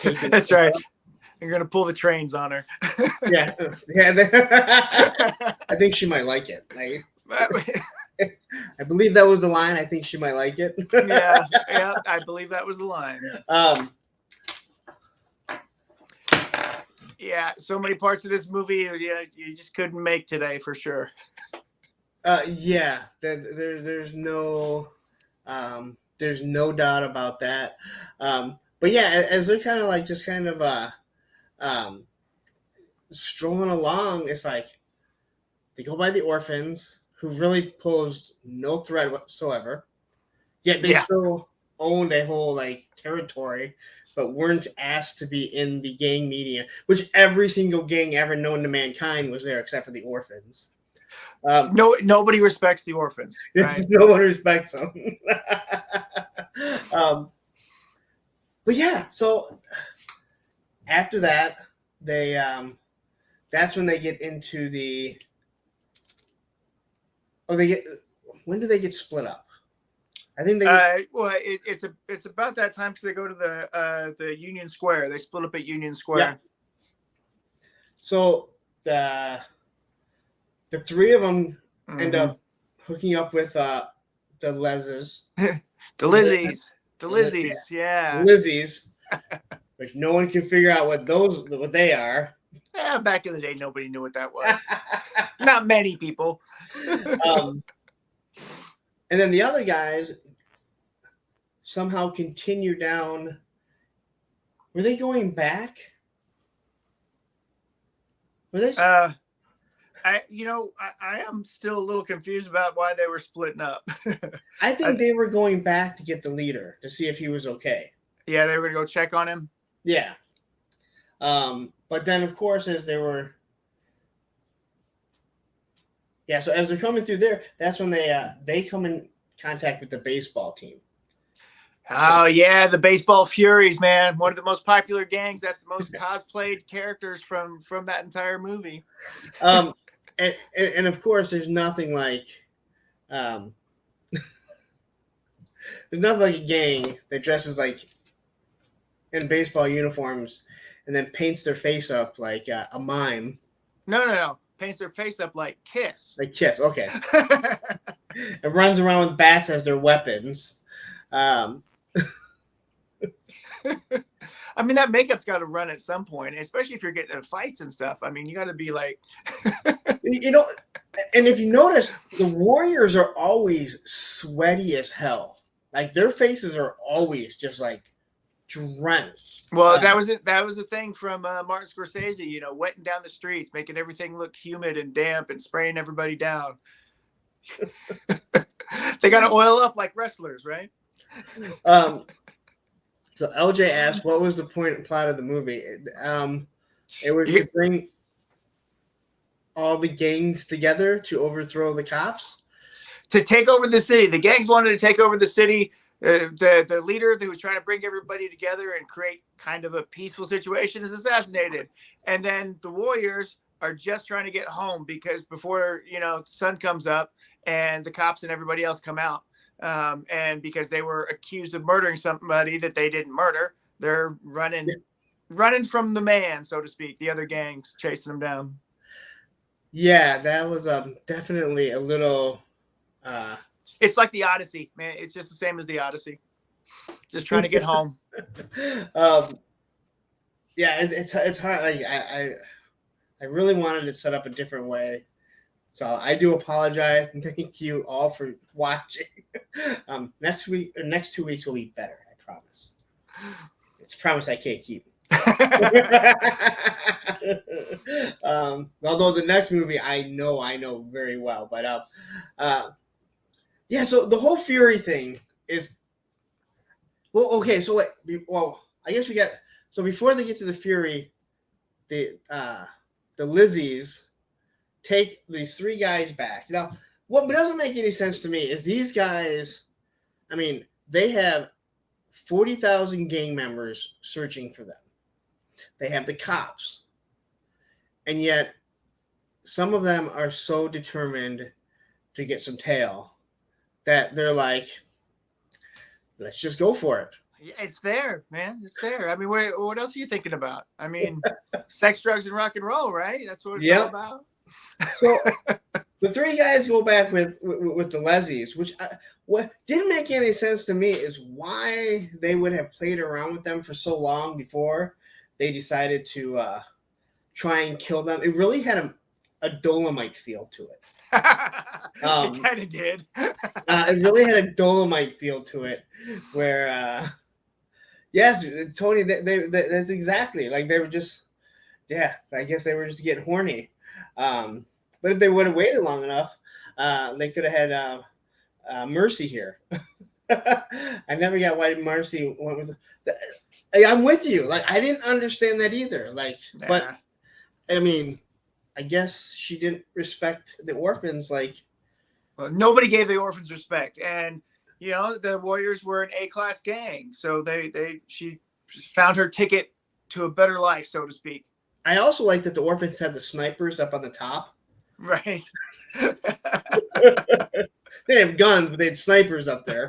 That's right. You're gonna pull the trains on her. yeah. I think she might like it. Like, I believe that was the line. I think she might like it. yeah, I believe that was the line. Yeah, so many parts of this movie, you just couldn't make today for sure. Yeah, there's no doubt about that. But yeah, as they're kind of like just kind of strolling along, it's like they go by the orphans who really posed no threat whatsoever. Yet they still owned a whole like territory, but weren't asked to be in the gang media, which every single gang ever known to mankind was there except for the orphans. Nobody respects the orphans. Right? No one respects them. But yeah, so after that, they that's when they get into the. When do they get split up? I think they. Well, it's about that time because they go to the Union Square. They split up at Union Square. Yeah. So the 3 of them end up hooking up with the Lizzies. The Lizzies, yeah. Lizzies, which no one can figure out what they are. Yeah, back in the day, nobody knew what that was. Not many people. And then the other guys somehow continue down. Were they going back? Were they? I am still a little confused about why they were splitting up. I think they were going back to get the leader to see if he was okay. Yeah, they were going to go check on him. Yeah. But then, of course, as they were. Yeah, so as they're coming through there, that's when they come in contact with the baseball team. Oh, yeah, the Baseball Furies, man. One of the most popular gangs. That's the most cosplayed characters from that entire movie. And of course, there's nothing like there's nothing like a gang that dresses like in baseball uniforms and then paints their face up like a mime. No. Paints their face up like Kiss. Like Kiss, okay. And runs around with bats as their weapons. I mean, that makeup's got to run at some point, especially if you're getting in fights and stuff. I mean, you got to be like, you know, and if you notice, the Warriors are always sweaty as hell. Like their faces are always just like drenched. Well, that was it. That was the thing from Martin Scorsese. You know, wetting down the streets, making everything look humid and damp, and spraying everybody down. They got to oil up like wrestlers, right? So LJ asked, "What was the point and plot of the movie?" It was to bring all the gangs together to overthrow the cops, to take over the city. The gangs wanted to take over the city. The leader that was trying to bring everybody together and create kind of a peaceful situation is assassinated, and then the Warriors are just trying to get home because before the sun comes up and the cops and everybody else come out. And because they were accused of murdering somebody that they didn't murder, they're running from the man, so to speak. The other gangs chasing them down. Yeah, that was definitely a little. It's like the Odyssey, man. It's just the same as the Odyssey. Just trying to get home. Yeah, it's hard. Like, I really wanted to set up a different way. So I do apologize and thank you all for watching. Next 2 weeks will be better. I promise. It's a promise I can't keep. Although the next movie I know very well, but yeah. So the whole Fury thing is okay. So I guess we got before they get to the Fury, the Lizzies take these 3 guys back. Now, what doesn't make any sense to me is these guys, I mean, they have 40,000 gang members searching for them. They have the cops. And yet, some of them are so determined to get some tail that they're like, let's just go for it. It's there, man. It's there. I mean, what else are you thinking about? I mean, sex, drugs, and rock and roll, right? That's what it's all about. So the 3 guys go back with the Lezzies, which what didn't make any sense to me is why they would have played around with them for so long before they decided to try and kill them. It really had a Dolomite feel to it. It kind of did. It really had a Dolomite feel to it, where yes, Tony, that's exactly like they were just I guess they were just getting horny. But if they would have waited long enough, they could have had Mercy here. I never got why Mercy went with. I'm with you. Like I didn't understand that either. Like, but I mean, I guess she didn't respect the orphans. Like, well, nobody gave the orphans respect, and the Warriors were an A-class gang, so she found her ticket to a better life, so to speak. I also like that the orphans had the snipers up on the top. Right. They have guns, but they had snipers up there.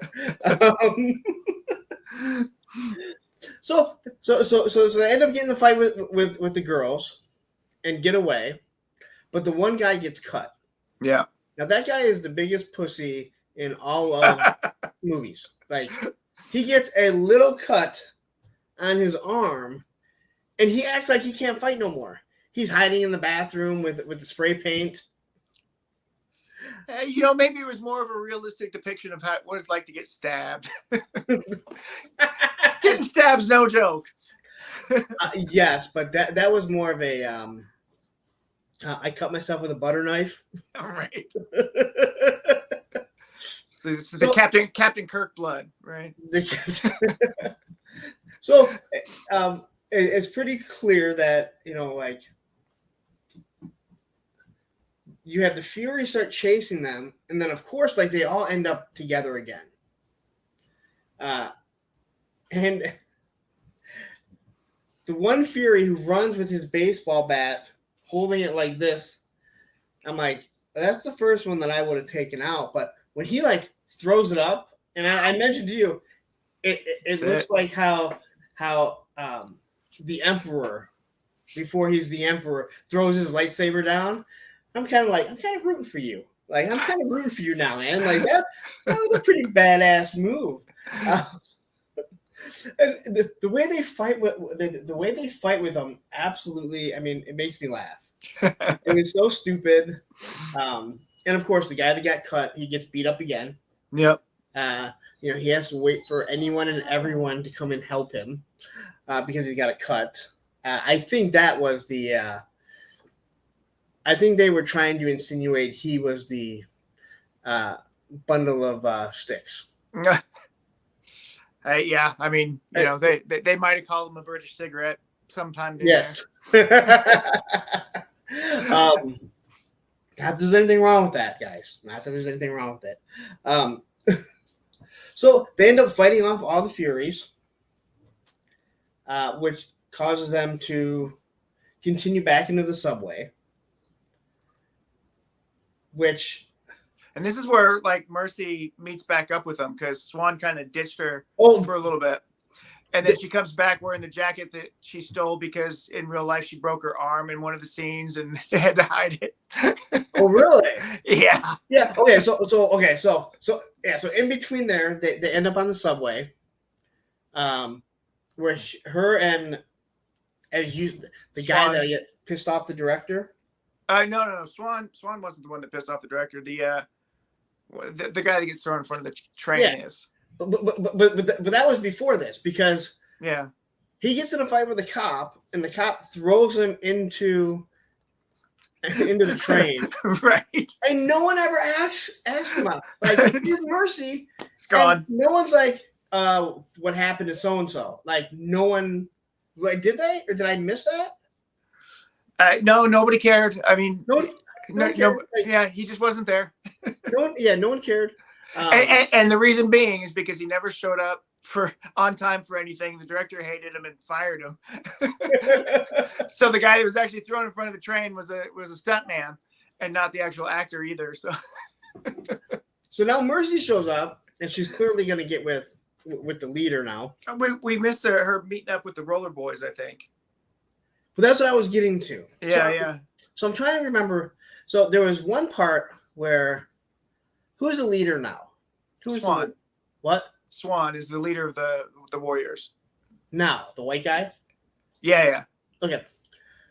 So they end up getting the fight with the girls and get away, but the one guy gets cut. Yeah. Now that guy is the biggest pussy in all of movies. Like he gets a little cut on his arm. And he acts like he can't fight no more. He's hiding in the bathroom with the spray paint. Maybe it was more of a realistic depiction of what it's like to get stabbed. Getting stabbed's no joke. Yes, but that was more of a I cut myself with a butter knife. All right. So the Captain Kirk blood, right? So it's pretty clear that like you have the Fury start chasing them, and then of course like they all end up together again. And the one Fury who runs with his baseball bat holding it like this, I'm like, that's the first one that I would have taken out. But when he like throws it up, and I mentioned to you, it looks like how the Emperor, before he's the Emperor, throws his lightsaber down, I'm kind of rooting for you. Like, I'm kind of rooting for you now, man. Like, that was a pretty badass move. And the way they fight with the way they fight with them, absolutely. I mean, it makes me laugh. It was so stupid. And of course, the guy that got cut, he gets beat up again. Yep. He has to wait for anyone and everyone to come and help him because he got a cut. I think that was the. I think they were trying to insinuate he was the bundle of sticks. Yeah, I mean, they might have called him a British cigarette sometime. Yes. Not that there's anything wrong with that, guys. Not that there's anything wrong with it. So they end up fighting off all the Furies, which causes them to continue back into the subway. And this is where like Mercy meets back up with them because Swan kind of ditched her for a little bit. And then she comes back wearing the jacket that she stole because in real life she broke her arm in one of the scenes and they had to hide it. Oh, really? Yeah. Yeah. Okay. So in between there, they end up on the subway, where her and the guy that get pissed off the director. No. Swan wasn't the one that pissed off the director. The guy that gets thrown in front of the train is. But that was before this because he gets in a fight with a cop and the cop throws him into the train, right? And no one ever asks him about it. Like, here's Mercy, it's gone. No one's like, what happened to so and so? Like, no one. Like, did they or did I miss that? No, nobody cared. I mean, no, he just wasn't there. No one cared. And the reason being is because he never showed up on time for anything. The director hated him and fired him. So the guy that was actually thrown in front of the train was a stuntman and not the actual actor either. So now Mercy shows up and she's clearly going to get with the leader now. We missed her meeting up with the Roller Boys, I think. But that's what I was getting to. Yeah. So I'm trying to remember. So there was one part where. Who's the leader now? Who's Swan? What? Swan is the leader of the Warriors. Now, the white guy? Yeah. Okay.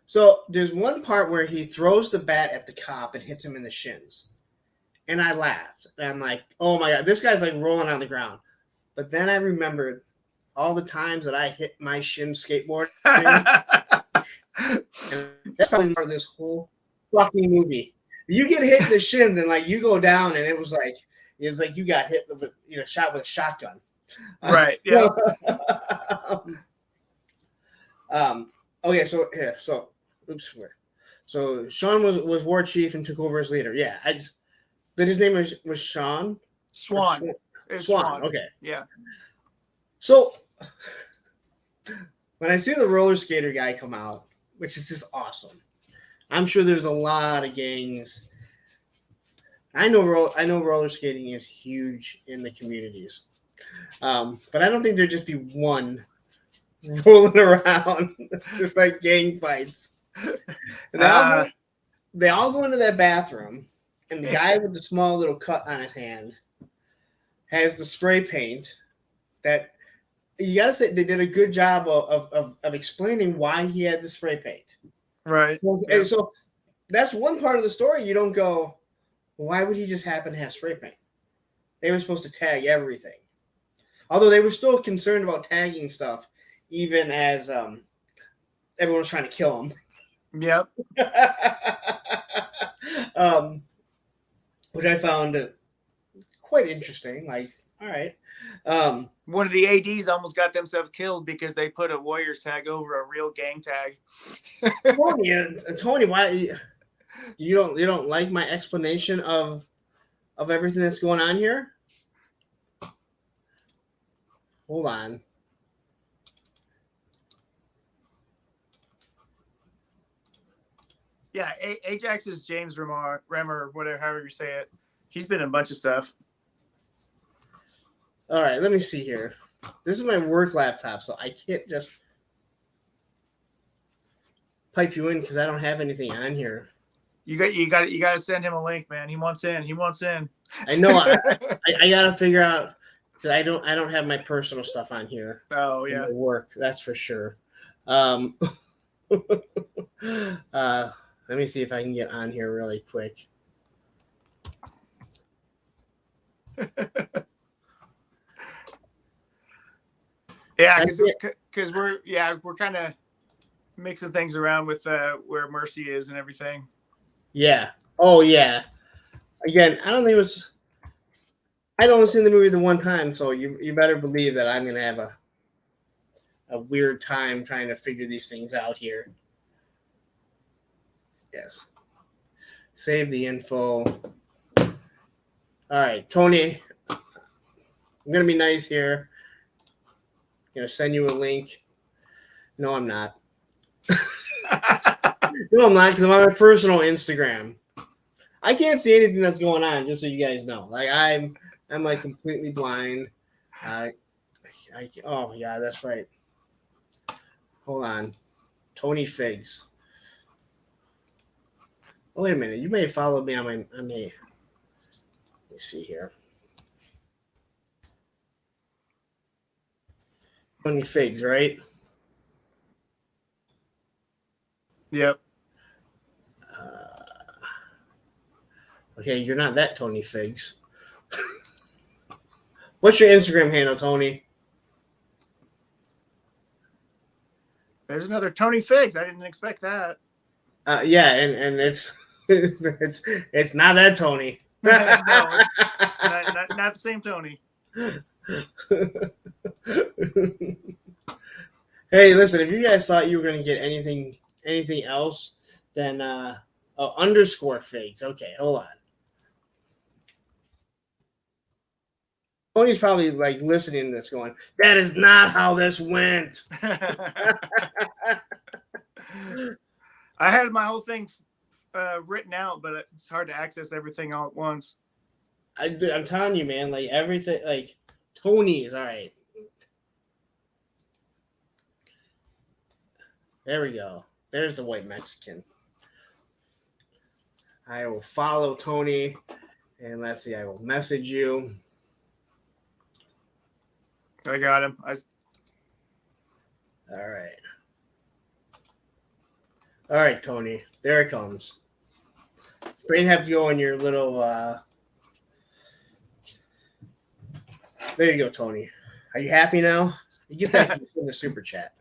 So there's one part where he throws the bat at the cop and hits him in the shins. And I laughed. And I'm like, oh my God, this guy's like rolling on the ground. But then I remembered all the times that I hit my shin skateboard. And that's probably part of this whole fucking movie. You get hit in the shins and like you go down and it's like you got hit with shot with a shotgun. Right. Yeah. Okay. So So Sean was war chief and took over as leader. Yeah. But his name was Sean. Swan. Swan. Okay. Yeah. So when I see the roller skater guy come out, which is just awesome. I'm sure there's a lot of gangs. I know roller skating is huge in the communities, but I don't think there'd just be one rolling around, just like gang fights. And they all go into that bathroom, and the guy with the small little cut on his hand has the spray paint. That you got to say they did a good job of explaining why he had the spray paint. Right. And so that's one part of the story. You don't go, why would he just happen to have spray paint? They were supposed to tag everything. Although they were still concerned about tagging stuff, even as everyone was trying to kill him. Yep. Which I found quite interesting. Like, all right. One of the ADs almost got themselves killed because they put a Warriors tag over a real gang tag. Tony, why you don't like my explanation of everything that's going on here? Hold on. Yeah, Ajax is James Remmer, whatever, however you say it. He's been in a bunch of stuff. All right, let me see here. This is my work laptop, so I can't just pipe you in because I don't have anything on here. You got to send him a link, man. He wants in. I know. I got to figure out because I don't have my personal stuff on here. Oh yeah, work, that's for sure. Let me see if I can get on here really quick. Yeah, because we're kind of mixing things around with where Mercy is and everything. Yeah. Oh yeah. Again, I don't only seen the movie the one time, so you better believe that I'm gonna have a weird time trying to figure these things out here. Yes. Save the info. All right, Tony. I'm gonna be nice here. I'm gonna send you a link. No, I'm not. No, I'm not, because I'm on my personal Instagram. I can't see anything that's going on, just so you guys know. Like I'm like completely blind. Oh yeah, that's right. Hold on, Tony Figs. Oh, wait a minute. You may have followed me on my. Let me see here. Tony Figs, right? Yep. Okay, you're not that Tony Figs. What's your Instagram handle, Tony? There's another Tony Figs. I didn't expect that. Yeah, and it's it's not that Tony. No, it's not the same Tony. Hey, listen, if you guys thought you were going to get anything else, then underscore figs. Okay, hold on. Tony's probably like listening to this going, that is not how this went. I had my whole thing written out, but it's hard to access everything all at once. I'm telling you, man, like everything, like Tony's all right. There we go. There's the white Mexican. I will follow Tony, and let's see, I will message you. I got him. All right, Tony. There it comes. You didn't have to go in your little. There you go, Tony. Are you happy now? You get that in the super chat.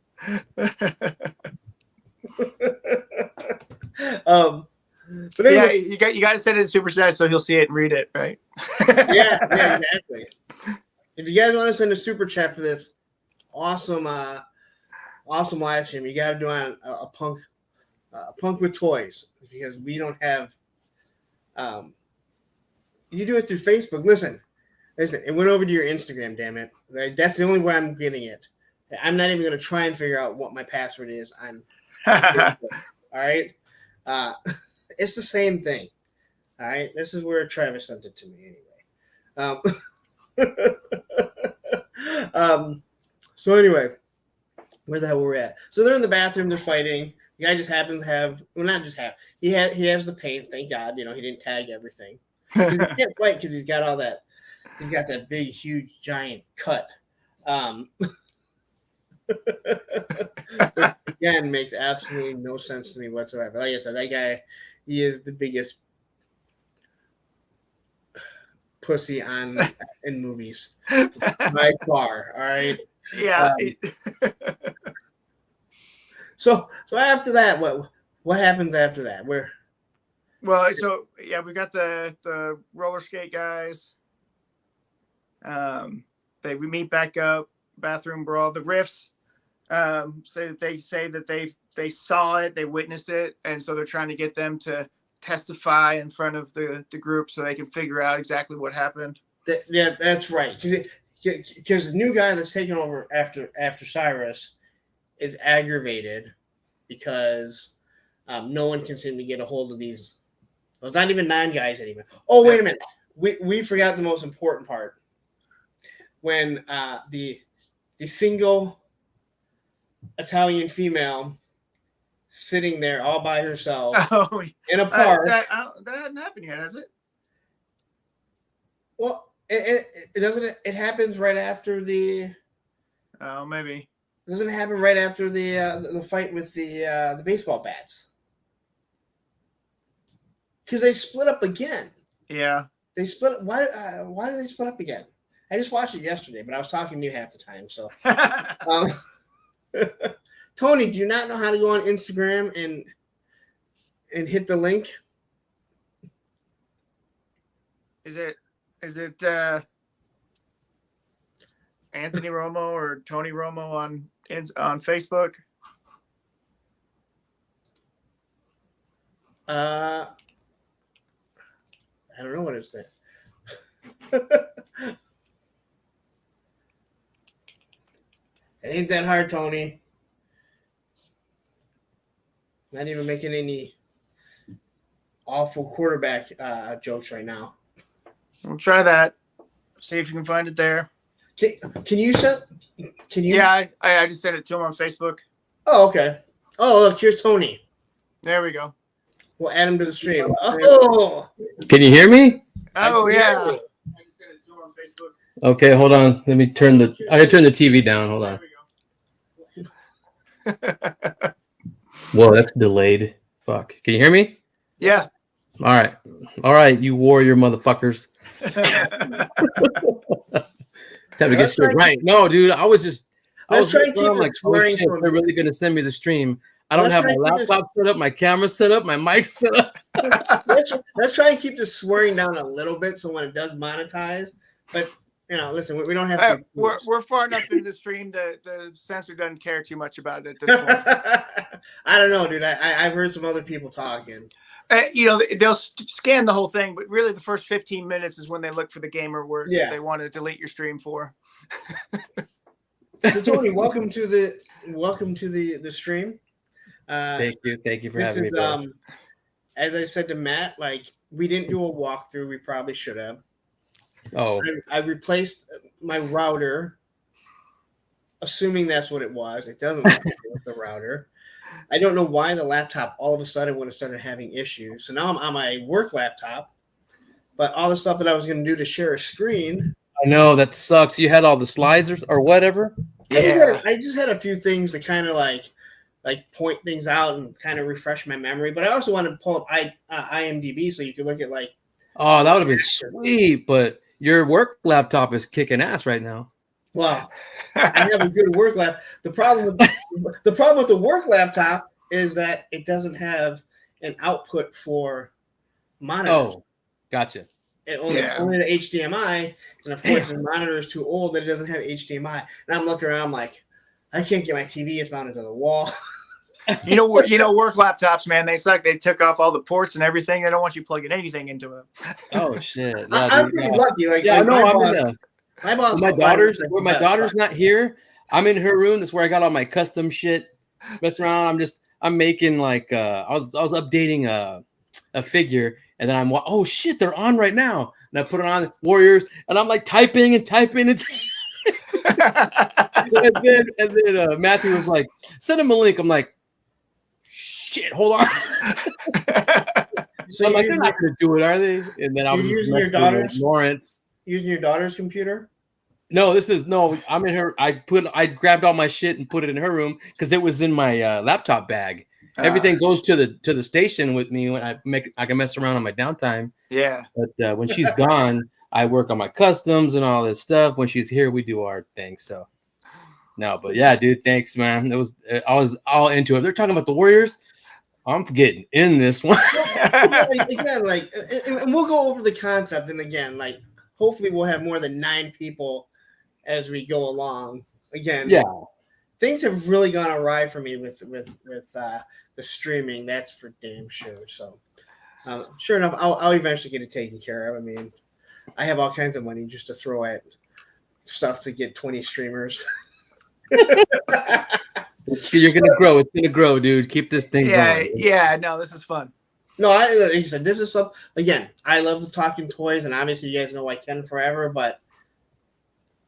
But anyway, yeah, you got to send it in super chat so he'll see it and read it, right? yeah, exactly. If you guys want to send a super chat for this awesome live stream, you got to do on a punk with toys, because we don't have. You do it through Facebook. Listen, it went over to your Instagram. Damn it! That's the only way I'm getting it. I'm not even going to try and figure out what my password is on Facebook. All right, it's the same thing. All right, this is where Travis sent it to me anyway. So anyway, where the hell were we at? So they're in the bathroom. They're fighting. The guy just happens to have, well, not just have. He has the paint. Thank God, he didn't tag everything. He can't fight because he's got all that. He's got that big, huge, giant cut. Which, again, makes absolutely no sense to me whatsoever. Like I said, that guy, he is the biggest pussy in movies by far. All right. Yeah. So after that, what happens after that? We got the roller skate guys. We meet back up, bathroom brawl. The Riffs say that they saw it, they witnessed it, and so they're trying to get them to testify in front of the group so they can figure out exactly what happened. Yeah, that's right. Because the new guy that's taking over after Cyrus is aggravated because no one can seem to get a hold of these. Well, it's not even 9 guys anymore. Oh, wait a minute. We forgot the most important part. When the single Italian female sitting there all by herself Oh, in a park. that hasn't happened yet, has it? Well, it doesn't. It happens right after the. Oh, maybe. Doesn't it happen right after the fight with the baseball bats? Because they split up again. Yeah. They split. Why do they split up again? I just watched it yesterday, but I was talking to you half the time. So, Tony, do you not know how to go on Instagram and hit the link? Is it Anthony Romo or Tony Romo on Facebook? I don't know what it's saying. It ain't that hard, Tony. Not even making any awful quarterback jokes right now. We'll try that. See if you can find it there. Can you send? Can you? Yeah, I just sent it to him on Facebook. Oh, okay. Oh, look, here's Tony. There we go. We'll add him to the stream. Oh, Can you hear me? Oh yeah. I just sent it to him on Facebook. Okay, hold on. Let me turn the. I gotta turn the TV down. Hold on. Whoa, that's delayed. Fuck. Can you hear me? Yeah. All right, you warrior motherfuckers. Time to get shit right. No, dude, I was trying to keep like, swearing. oh, shit, they're really gonna send me the stream. I don't have my laptop set up, my camera set up, my mic set up. Let's try and keep the swearing down a little bit, so when it does monetize, but listen, we don't have to. We're far enough into the stream that the censor doesn't care too much about it at this point. I don't know, dude. I've heard some other people talking. They'll scan the whole thing, but really the first 15 minutes is when they look for the gamer words that they want to delete your stream for. So Tony, welcome to the stream. Thank you for having me. As I said to Matt, like, we didn't do a walkthrough. We probably should have. Oh, I replaced my router, assuming that's what it was. It doesn't look like it was the router. I don't know why the laptop all of a sudden would have started having issues. So now I'm on my work laptop, but all the stuff that I was going to do to share a screen. I know that sucks. You had all the slides or whatever. Yeah. I just had a few things to kind of like point things out and kind of refresh my memory. But I also wanted to pull up IMDb so you could look at like. Oh, that would have been sweet. But your work laptop is kicking ass right now. Well, I have a good work laptop. The problem with the work laptop is that it doesn't have an output for monitors. Oh, gotcha. Only the HDMI, and of course the monitor is too old that it doesn't have HDMI. And I'm looking around, I'm like, I can't get my TV. It's mounted to the wall. Work laptops, man, they suck. They took off all the ports and everything. They don't want you plugging anything into them. Oh shit! Yeah, I'm pretty lucky. My daughter's not here. I'm in her room. That's where I got all my custom shit. Mess around. I'm making like I was updating a figure, and then oh shit, they're on right now. And I put it on Warriors, and I'm like typing. And then Matthew was like, send him a link. I'm like, shit, hold on. So I'm like, they're not gonna do it, are they? And then I was using your daughter's Lawrence. Using your daughter's computer? No, I'm in her. I grabbed all my shit and put it in her room because it was in my laptop bag. Everything goes to the station with me when I can mess around on my downtime. Yeah. But when she's gone, I work on my customs and all this stuff. When she's here, we do our thing. So no, but yeah, dude, thanks, man. I was all into it. They're talking about the Warriors. I'm getting in this one. Again, and we'll go over the concept. And again, hopefully we'll have more than 9 people as we go along. Again, yeah, things have really gone awry for me with the streaming. That's for damn sure. So, sure enough, I'll eventually get it taken care of. I mean, I have all kinds of money just to throw at stuff to get 20 streamers. You're gonna grow. It's gonna grow, dude. Keep this thing going. Yeah. No, this is fun. No, like I said, this is something. Again, I love the talking toys, and obviously, you guys know I can forever. But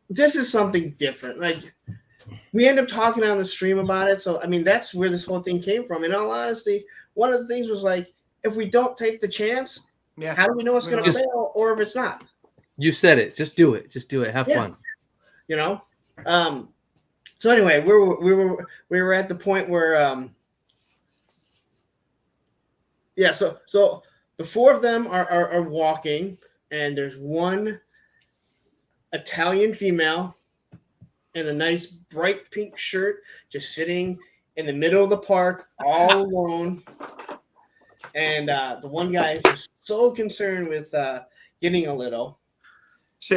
this is something different. Like we end up talking on the stream about it. So I mean, that's where this whole thing came from. In all honesty, one of the things was like, if we don't take the chance, how do we know it's going to fail or if it's not? You said it. Just do it. Just do it. Have fun. You know. So anyway, we were at the point where So the four of them are walking, and there's one Italian female in a nice bright pink shirt, just sitting in the middle of the park all alone. And the one guy is just so concerned with getting a little. She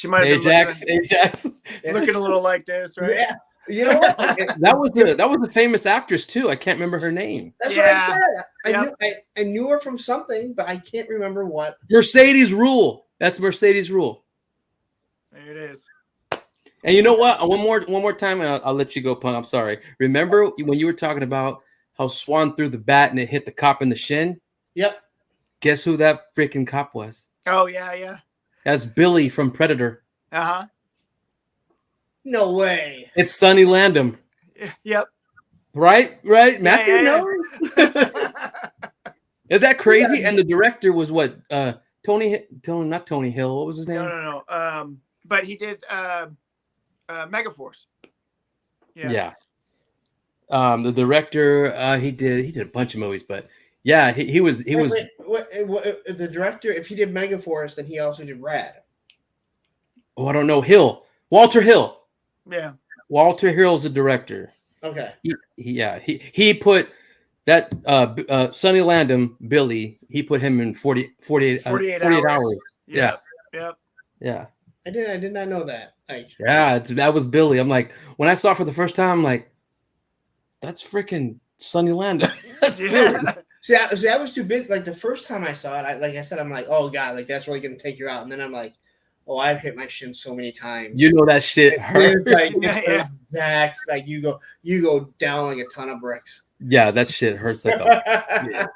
might have been Ajax. looking a little like this, right? Yeah. You know what? that was a famous actress too. I can't remember her name. That's what I said. I knew her from something, but I can't remember what. Mercedes Rule. That's Mercedes Rule. There it is. And you know what? One more time, and I'll let you go, Punk. I'm sorry. Remember when you were talking about how Swan threw the bat and it hit the cop in the shin? Yep. Guess who that freaking cop was? Oh, yeah. That's Billy from Predator. Uh-huh. No way. It's Sonny Landham. Yep. Right? Matthew knows. Is that crazy? And the director was what? Not Tony Hill. What was his name? No. But he did Megaforce. Yeah. The director, he did a bunch of movies, but yeah, he was. The director, if he did Megaforce, then he also did Rad. Oh, I don't know. Walter Hill. Yeah. Walter Hill's the director. Okay. He put that Sonny Landham, Billy, he put him in 48 hours. Yeah. Yep. Yeah. I did not know that. That was Billy. I'm like, when I saw it for the first time, I'm like, that's freaking Sonny Landham. That's Billy. See, I was too big. Like the first time I saw it, like I said, I'm like, oh God, like that's really gonna take you out. And then I'm like, oh, I've hit my shin so many times. You know that shit hurt. It's exact. Like you go down like a ton of bricks. Yeah, that shit hurts like The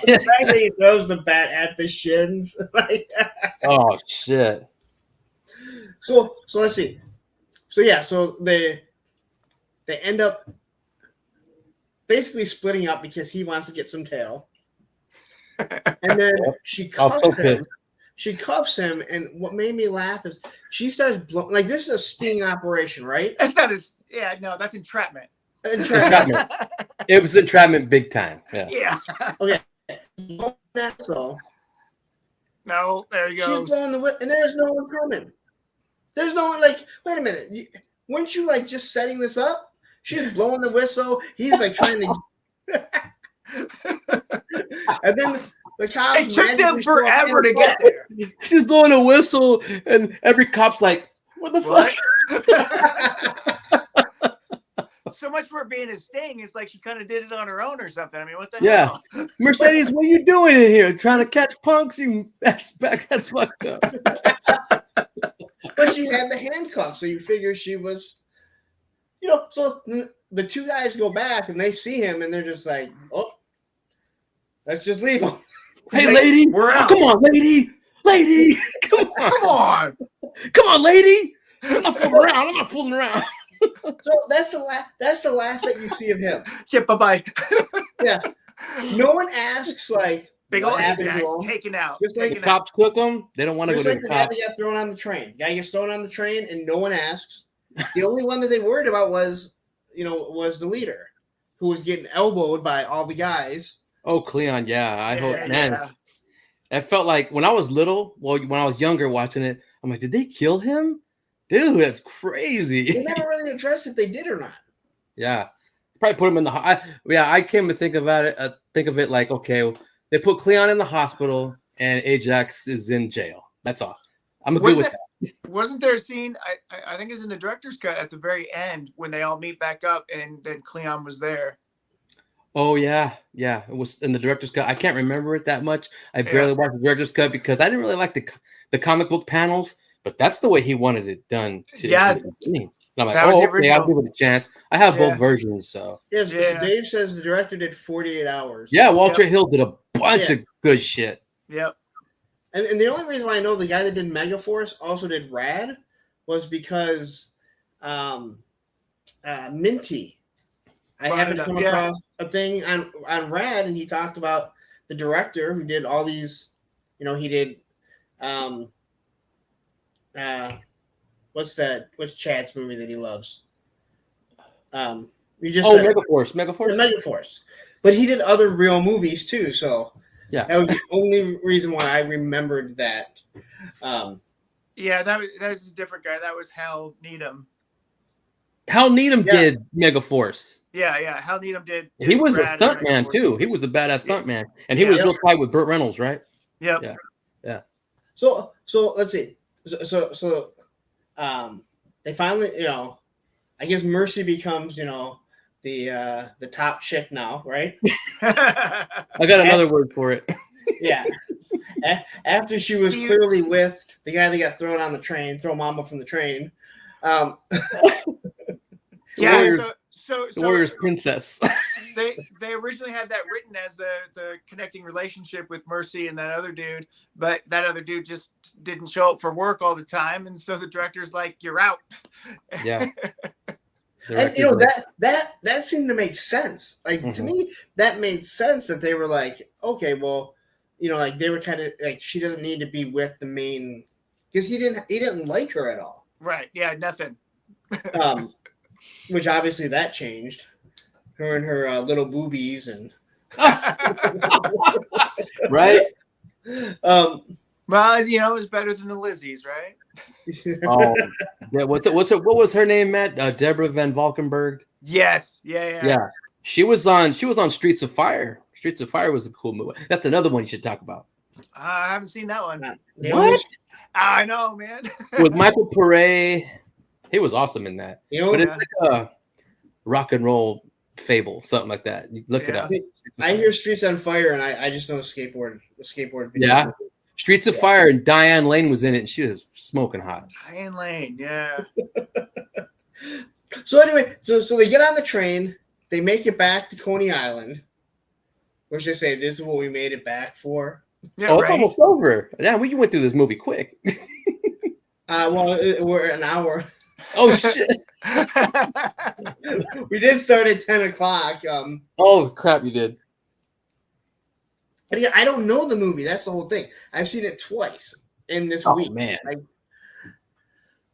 fact that he throws the bat at the shins. Oh shit. So let's see. So they end up basically splitting up because he wants to get some tail. And then she cuffs him. She cuffs him, and what made me laugh is she starts blowing. Like this is a sting operation, right? That's not as that's entrapment. Entrapment. It was entrapment big time. Yeah. Okay. That's all. No, there you go. She's blowing the whip, and there's no one coming. There's no one like. Wait a minute. Weren't you like just setting this up? She's blowing the whistle. He's like trying to. And then the cops. It took them forever to get there. She's blowing a whistle, and every cop's like, "What the fuck?" So much for it being a sting. It's like she kind of did it on her own or something. I mean, what the hell? Mercedes, what are you doing in here? Trying to catch punks? That's fucked up. But she had the handcuffs, so you figure she was, So the two guys go back and they see him, and they're just like, "Oh, let's just leave him." Hey, lady, we're out. Come on, lady, come on, lady. I'm not fooling around. So that's the last that you see of him. Yeah, bye. Yeah. No one asks like big old Ajax taken out. Just like the cops took him. They don't want to go to the guy that got thrown on the train. Guy gets thrown on the train and no one asks. The only one that they worried about was the leader, who was getting elbowed by all the guys. Oh, Cleon, yeah. I hope, man. Yeah. That felt like when I was little. Well, when I was younger watching it, I'm like, did they kill him? Dude, that's crazy. They never really addressed if they did or not. Yeah, probably put him in the. I came to think about it. Think of it like, okay, they put Cleon in the hospital and Ajax is in jail. That's all. I'm good with that. Wasn't there a scene? I think it's in the director's cut at the very end when they all meet back up and then Cleon was there. Oh yeah. It was in the director's cut. I can't remember it that much. I barely watched the director's cut because I didn't really like the comic book panels. But that's the way he wanted it done. Yeah. And I'm like, okay, I'll give it a chance. I have both versions, so. Yes, Dave says the director did 48 hours. Yeah, Walter Hill did a bunch of good shit. Yep. And the only reason why I know the guy that did Megaforce also did Rad was because Minty. I happened to come across a thing on Rad, and he talked about the director who did all these. He did. What's Chad's movie that he loves? You just Megaforce. Megaforce. But he did other real movies too, so yeah, that was the only reason why I remembered that. Yeah, that was a different guy. That was Hal Needham. Hal Needham did Megaforce. Yeah. Hal Needham did. He was a stuntman too. He was a badass stuntman, and he was real tight with Burt Reynolds, right? Yep. Yeah. So let's see. So they finally, I guess Mercy becomes, the top chick now, right? I got another word for it. Yeah. After she was clearly with the guy that got thrown on the train, throw mama from the train. The Warrior's princess. They originally had that written as the connecting relationship with Mercy and that other dude, but that other dude just didn't show up for work all the time, and so the director's like, "You're out." Yeah. And that seemed to make sense. Like to me, that made sense that they were like, okay, well, like they were kind of like, she doesn't need to be with the main, because he didn't like her at all. Right. Yeah. Nothing. Which obviously that changed. Her and her little boobies and right. Well, as you know, it's better than the Lizzies, right? Oh, yeah. What was her name, Matt? Deborah Van Valkenburg. Yes. Yeah. She was on Streets of Fire. Streets of Fire was a cool movie. That's another one you should talk about. I haven't seen that one. What? I know, man. With Michael Pare. He was awesome in that. But it's like a rock and roll fable, something like that. You look it up. I hear Streets on Fire, and I just know a skateboard video. Yeah. Streets of Fire, and Diane Lane was in it, and she was smoking hot. Diane Lane, yeah. So anyway, so they get on the train, they make it back to Coney Island, which they say, this is what we made it back for. Yeah, it's almost over. Yeah, we went through this movie quick. Well, we're an hour. Oh shit! We did start at 10 o'clock. Oh crap, you did. And again, I don't know the movie. That's the whole thing. I've seen it twice in this week. Man.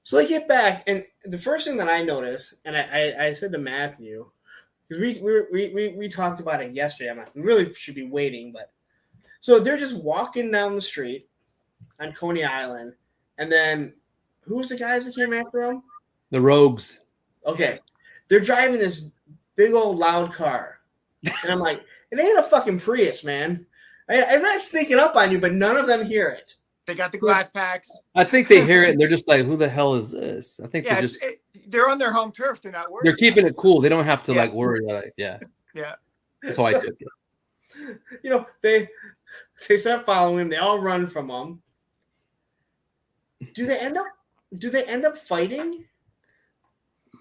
So I get back, and the first thing that I noticed, and I said to Matthew, because we talked about it yesterday. I'm like, we really should be waiting, but so they're just walking down the street on Coney Island, and then who's the guys that came after them? The Rogues. Okay, they're driving this big old loud car, and I'm like, it ain't a fucking Prius, man. I'm not sneaking up on you, but none of them hear it. They got the glass packs. I think they hear it and they're just like, "Who the hell is this?" I think they're on their home turf. They're not worried. They're keeping it cool. They don't have to like worry. Yeah. That's how I took it. They start following him. They all run from him. Do they end up fighting?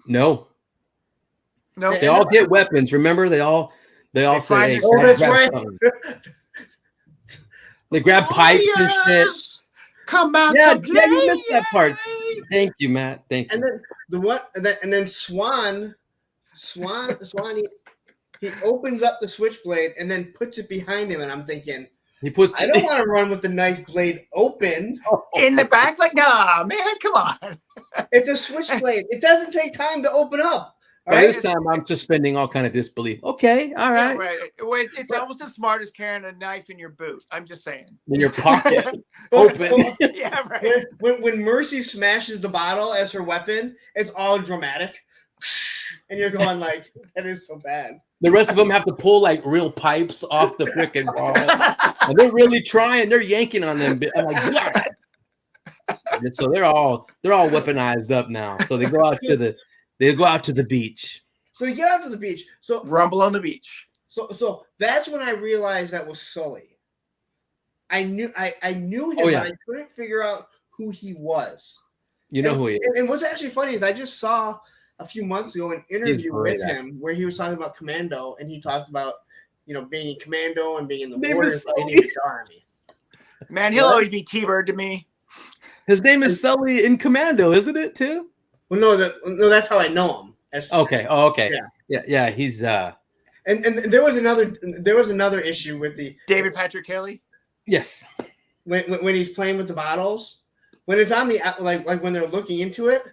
No. They all get weapons. Remember, they all say, "Hey, oh, that's right." They grab pipes and shit. Come out! Yeah, you missed that part. Thank you, Matt. Thank you. And then Swan, he opens up the switchblade and then puts it behind him, and I'm thinking, I don't want to run with the knife blade open in the back. Like, nah, man, come on. It's a switchblade. It doesn't take time to open up. By this time, I'm suspending all kind of disbelief. Okay, all right. Yeah, right. It's almost as smart as carrying a knife in your boot. I'm just saying. In your pocket, open. Yeah, right. When Mercy smashes the bottle as her weapon, it's all dramatic, and you're going like, that is so bad. The rest of them have to pull like real pipes off the freaking wall, and they're really trying. They're yanking on them. I'm like, yeah. And so they're all weaponized up now. So they go out to the beach. So they get out to the beach. So rumble on the beach. So that's when I realized that was Sully. I knew him, but I couldn't figure out who he was. You know who he is. And what's actually funny is I just saw a few months ago an interview with him where he was talking about Commando, and he talked about being in Commando and being in the Warriors Army. Man, he'll always be T-Bird to me. His name is Sully in Commando, isn't it too? Well, no, that's how I know him. Okay. Oh, okay. Yeah. Yeah. He's And there was another issue with the David Patrick Kelly. yes. When he's playing with the bottles, when it's on the like when they're looking into it,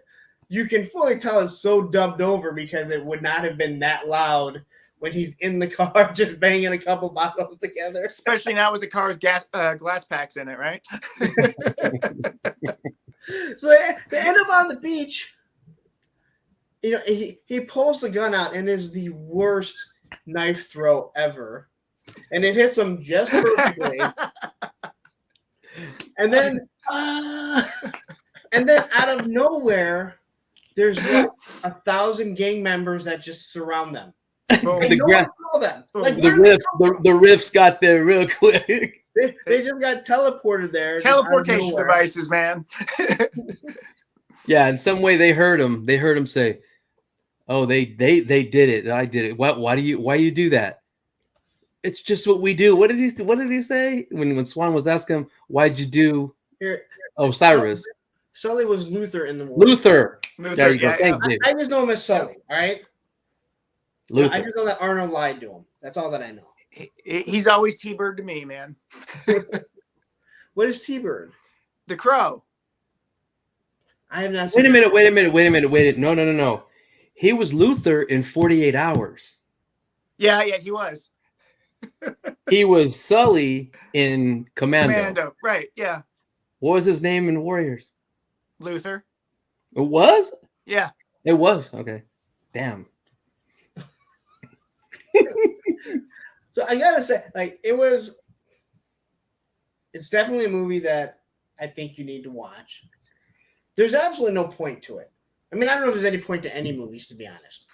you can fully tell it's so dubbed over because it would not have been that loud when he's in the car just banging a couple bottles together. Especially now with the car's glass packs in it, right? So they end up on the beach. You know, he pulls the gun out and is the worst knife throw ever, and it hits him just perfectly. And then out of nowhere, there's 1,000 gang members that just surround them. The riffs got there real quick. They just got teleported there. Teleportation devices, man. Yeah, in some way they heard him. They heard him say, "Oh, they did it. I did it. Why do you do that?" It's just what we do. What did he say when Swan was asking him, "Why'd you do?" Here, Cyrus. Sully was Luther in the war. Luther. There you go. Thanks, Dave. I just know him as Sully. All right. Luther. I just know that Arnold lied to him. That's all that I know. He's always T-Bird to me, man. What is T-Bird? The Crow. I have not seen. Wait a minute. No. He was Luther in 48 Hours. Yeah, he was. He was Sully in Commando. Right, yeah. What was his name in Warriors? Luther. It was? Yeah. It was. Okay. Damn. So I gotta say, like, it's definitely a movie that I think you need to watch. There's absolutely no point to it. I mean, I don't know if there's any point to any movies, to be honest.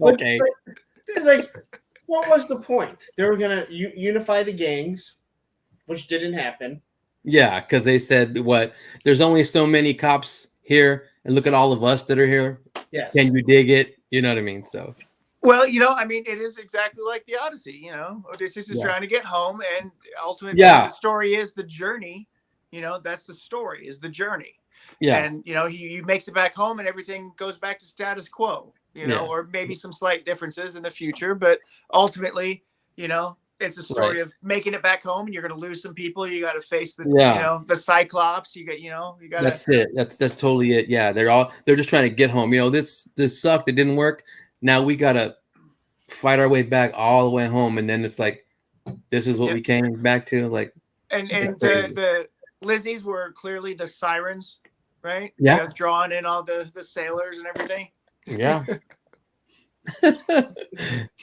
Okay. But, like, what was the point? They were gonna unify the gangs, which didn't happen. Yeah, because they said what? There's only so many cops here, and look at all of us that are here. Yes. Can you dig it? You know what I mean? So. Well, I mean, it is exactly like the Odyssey. Odysseus is trying to get home, and ultimately, the story is the journey. That's the story, is the journey. Yeah. And he makes it back home, and everything goes back to status quo. Or maybe some slight differences in the future, but ultimately, it's a story of making it back home, and you're going to lose some people. You got to face the the Cyclops. You got. That's it. That's totally it. Yeah, they're just trying to get home. This sucked. It didn't work. Now we gotta fight our way back all the way home, and then it's like, this is what we came back to. Like, and the Lizzies were clearly the sirens, right? Yeah, drawing in all the sailors and everything. Yeah.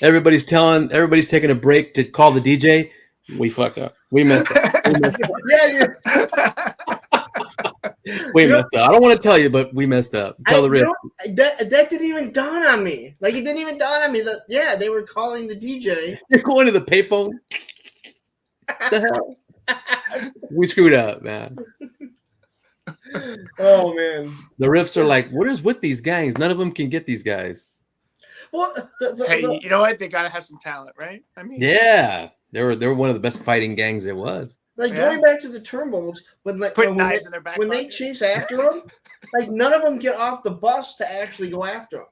Everybody's taking a break to call the DJ. We fucked up. We messed up. We messed up. I don't want to tell you, but we messed up. Tell the riff. That didn't even dawn on me. Like, it didn't even dawn on me that they were calling the DJ. You're going to the payphone. The hell? We screwed up, man. Oh man. The riffs are like, what is with these gangs? None of them can get these guys. Well, you know what? They gotta have some talent, right? I mean, yeah, they were one of the best fighting gangs there was. Like going back to the Turnbulls, when they chase after them, like none of them get off the bus to actually go after them.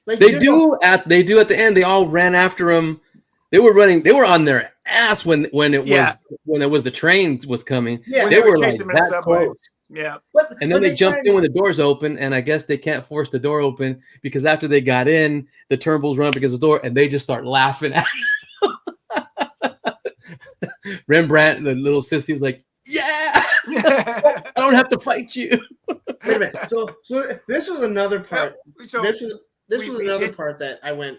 Like they do at the end. They all ran after him. They were running. They were on their ass when the train was coming. Yeah, they were like that close. Yeah. And then they jumped in when the doors open, and I guess they can't force the door open because after they got in, the Turnbulls run up against the door, and they just start laughing at Rembrandt, the little sissy, was like, "Yeah, I don't have to fight you." Wait a minute. So this was another part. This was another part that I went.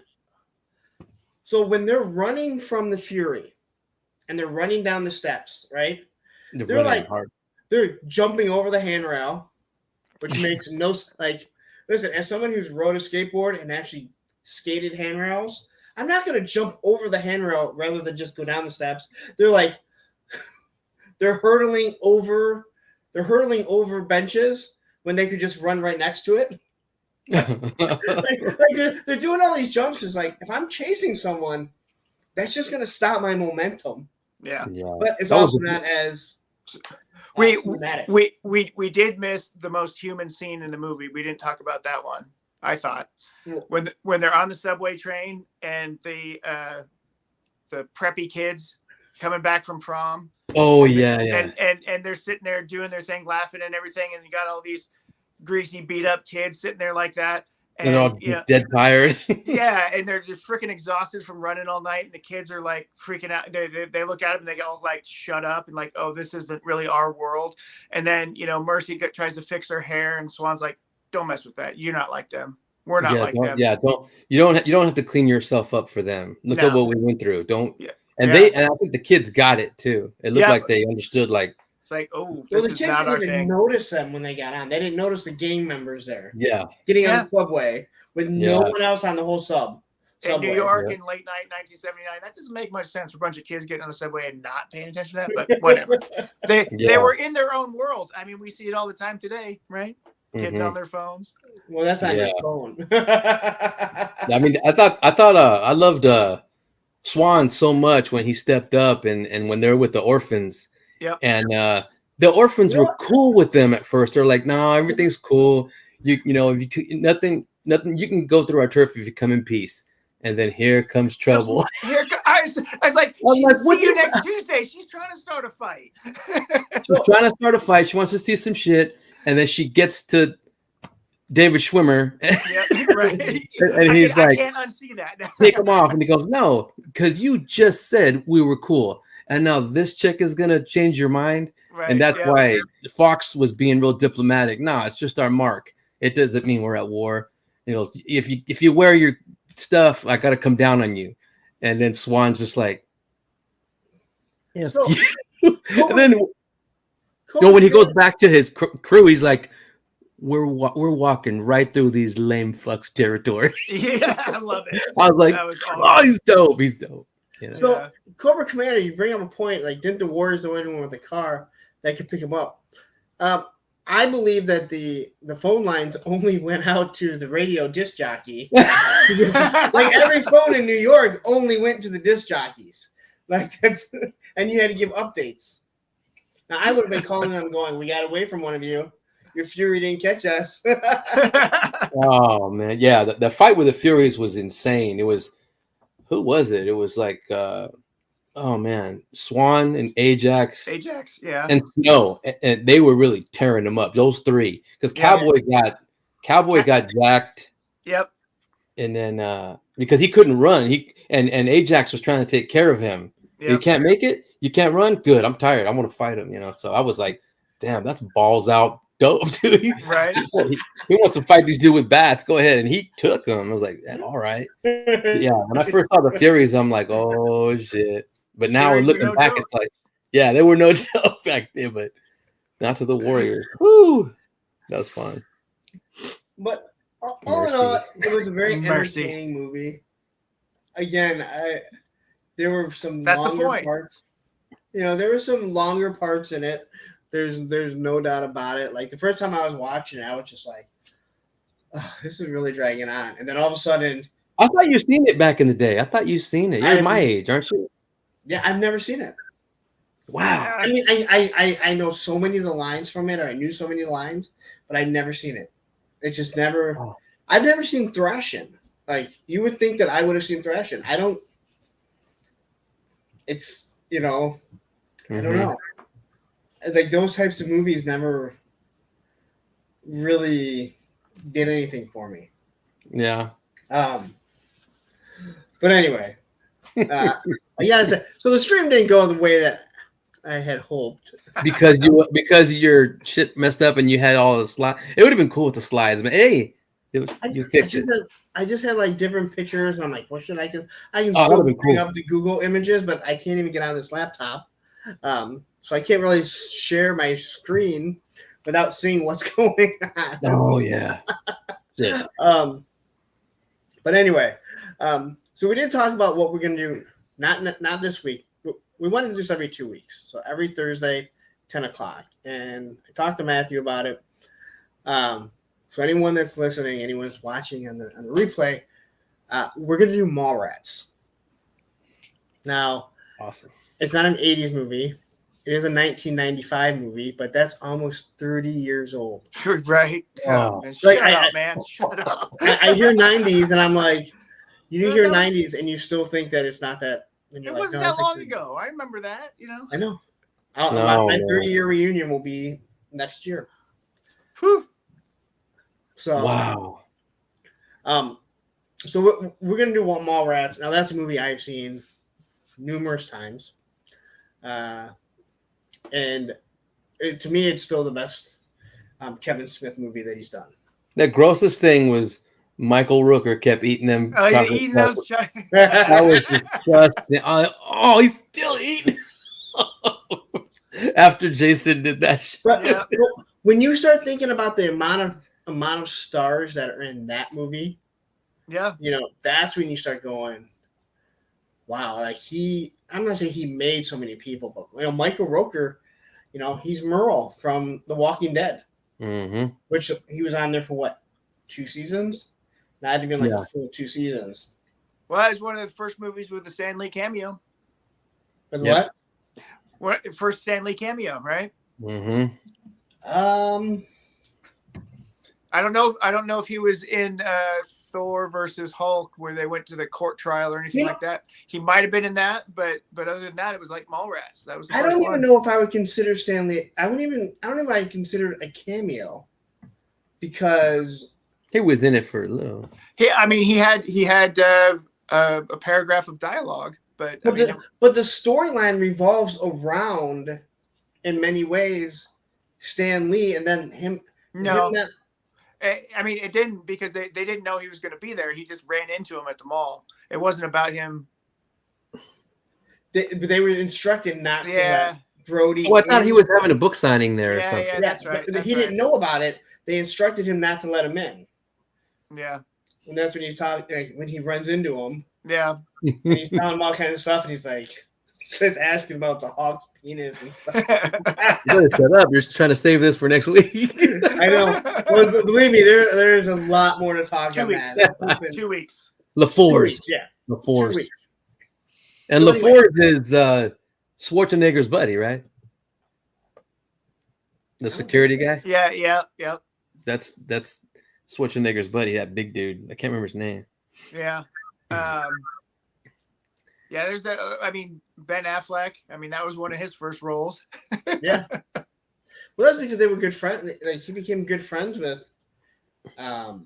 So when they're running from the Fury, and they're running down the steps, right? They're like hard. They're jumping over the handrail, which makes no like. Listen, as someone who's rode a skateboard and actually skated handrails, I'm not going to jump over the handrail rather than just go down the steps. They're like, they're hurtling over benches when they could just run right next to it. They're doing all these jumps. It's like, if I'm chasing someone, that's just going to stop my momentum. Yeah. But it's also not as. cinematic. We did miss the most human scene in the movie. We didn't talk about that one. I thought when they're on the subway train and the preppy kids coming back from prom. Oh and yeah, and they're sitting there doing their thing, laughing and everything, and you got all these greasy, beat up kids sitting there like that. And they're all dead tired. Yeah, and they're just freaking exhausted from running all night, and the kids are like freaking out. They look at them and they go like, "Shut up!" and like, "Oh, this isn't really our world." And then Mercy tries to fix her hair, and Swan's like, "Don't mess with that. You're not like them. We're not like them." Yeah, you don't have to clean yourself up for them. Look at what we went through. Don't. Yeah. And I think the kids got it too. It looked like they understood. Like it's like, oh, this the is kids not our didn't even thing. notice them when they got on. They didn't notice the gang members there. Yeah, getting on the subway with no one else on the whole subway. In New York in late night 1979, that doesn't make much sense for a bunch of kids getting on the subway and not paying attention to that. But whatever, they were in their own world. I mean, we see it all the time today, right? Kids on their phones. Well, that's on your phone. I mean, I loved Swan so much when he stepped up and when they're with the orphans. Yep. And the orphans were cool with them at first. They're like, "No, everything's cool. If nothing, you can go through our turf if you come in peace." And then here comes trouble. I was like, see you next Tuesday. She's trying to start a fight. She's trying to start a fight. She wants to see some shit. And then she gets to David Schwimmer. Yeah, right. And he's like, I can't unsee that. Take him off. And he goes, "No, because you just said we were cool. And now this chick is going to change your mind." Right, and that's why Fox was being real diplomatic. No, it's just our mark. It doesn't mean we're at war. If you wear your stuff, I got to come down on you. And then Swan's just like, yeah. So, and then when he goes back to his crew, he's like, we're walking right through these lame fucks territory. Yeah, I love it. I was like, awesome. Oh, he's dope. He's dope. So Cobra Commander, you bring up a point, like, didn't the Warriors know anyone with a car that could pick him up? I believe that the phone lines only went out to the radio disc jockey. Like every phone in New York only went to the disc jockeys. Like that's, and you had to give updates. Now I would have been calling them, going, "We got away from one of you. Your Fury didn't catch us." Oh man, yeah, the fight with the Furies was insane. It was, who was it? It was like, oh man, Swan and Ajax, yeah, and Snow, and they were really tearing them up. Those three, because Cowboy got jacked. Yep. And then because he couldn't run, and Ajax was trying to take care of him. Yep. You can't make it. You can't run. Good. I'm tired. I want to fight him. So I was like, damn, that's balls out dope, dude. Right. He wants to fight these dudes with bats. Go ahead. And he took him. I was like, all right. Yeah. When I first saw the Furies, I'm like, oh shit. But now we're looking back, it's like, yeah, they were no joke back then, but not to the Warriors. Woo. That was fun. But all in all, it was a very entertaining movie. Again, there were some longer parts. There were some longer parts in it. There's no doubt about it. Like the first time I was watching it, I was just like, oh, this is really dragging on. And then all of a sudden, I thought you've seen it back in the day. I thought you've seen it. You're my age, aren't you? Yeah, I've never seen it. Wow. I mean, I know so many of the lines from it, or I knew so many lines, but I'd never seen it. It's just never. Oh. I've never seen Thrashing. Like you would think that I would have seen Thrashing. I don't. It's I don't know. Like those types of movies never really did anything for me. Yeah. But anyway, I gotta say, so the stream didn't go the way that I had hoped because your shit messed up and you had all the slides. It would have been cool with the slides, but hey, you fixed it. I just had like different pictures, and I'm like, what should I can still bring up the Google images, but I can't even get on this laptop. So I can't really share my screen without seeing what's going on. Oh yeah. Yeah. But anyway, so we didn't talk about what we're gonna do. Not this week. We wanted to do this every 2 weeks. So every Thursday, 10 o'clock. And I talked to Matthew about it. So anyone that's listening, anyone that's watching on the replay, we're gonna do Mallrats. Now, awesome. It's not an 80s movie. It is a 1995 movie, but that's almost 30 years old. Right. Oh. Man, Like, shut up, man. Shut up. I hear 90s, and I'm like, you Yeah, hear that was- 90s, and you still think that it's not that. And It you're like, wasn't no, that it's like long 30. ago. I remember that, you know. I know. No, my no. 30-year reunion will be next year. Whew. So Wow. So we're gonna do Mallrats. Now that's a movie I've seen numerous times, and to me, it's still the best Kevin Smith movie that he's done. The grossest thing was Michael Rooker kept eating them. Oh, you're chocolate eating chocolates. those. That was disgusting. Oh, he's still eating. After Jason did that shit. But Yeah. when you start thinking about the amount of stars that are in that movie, Yeah. That's when you start going, wow, like I'm not saying he made so many people, but Michael Rooker, he's Merle from The Walking Dead, Mm-hmm. which he was on there for what, 2 seasons? Not even like the full 2 seasons. Well, that was one of the first movies with the Stan Lee cameo. But Yeah. First Stan Lee cameo, right? Mm-hmm. what? I don't know if he was in Thor versus Hulk where they went to the court trial or anything like that. He might have been in that, but other than that, it was like Mallrats. That was the I first don't one. even know if I would consider Stanley. I don't even if I consider it a cameo because He was in it for a little. He had a paragraph of dialogue, but but the storyline revolves around, in many ways, Stan Lee and then him. no. him that, I mean, it didn't because they didn't know he was going to be there. He just ran into him at the mall. It wasn't about him. they were instructed not to Yeah. let Brody. Oh, I thought he was having a book signing there or Yeah, something. yeah, that's right. But That's he right. didn't know about it. They instructed him not to let him in, Yeah. and that's when he's talking. When he runs into him, Yeah. and he's telling him all kinds of stuff, and he's like, starts asking about the Hawk's penis and stuff. You better shut up. You're trying to save this for next week. I know. Well, believe me, there's a lot more to talk 2 on weeks. that. 2 weeks. LaForce. Yeah. 2 LaForce. weeks. And So LaForce is Schwarzenegger's buddy, right? The security guy? Yeah. That's Schwarzenegger's buddy, that big dude. I can't remember his name. Yeah. Yeah, there's that. I mean, Ben Affleck. I mean, that was one of his first roles. Yeah. Well, that's because they were good friends. Like he became good friends with Kevin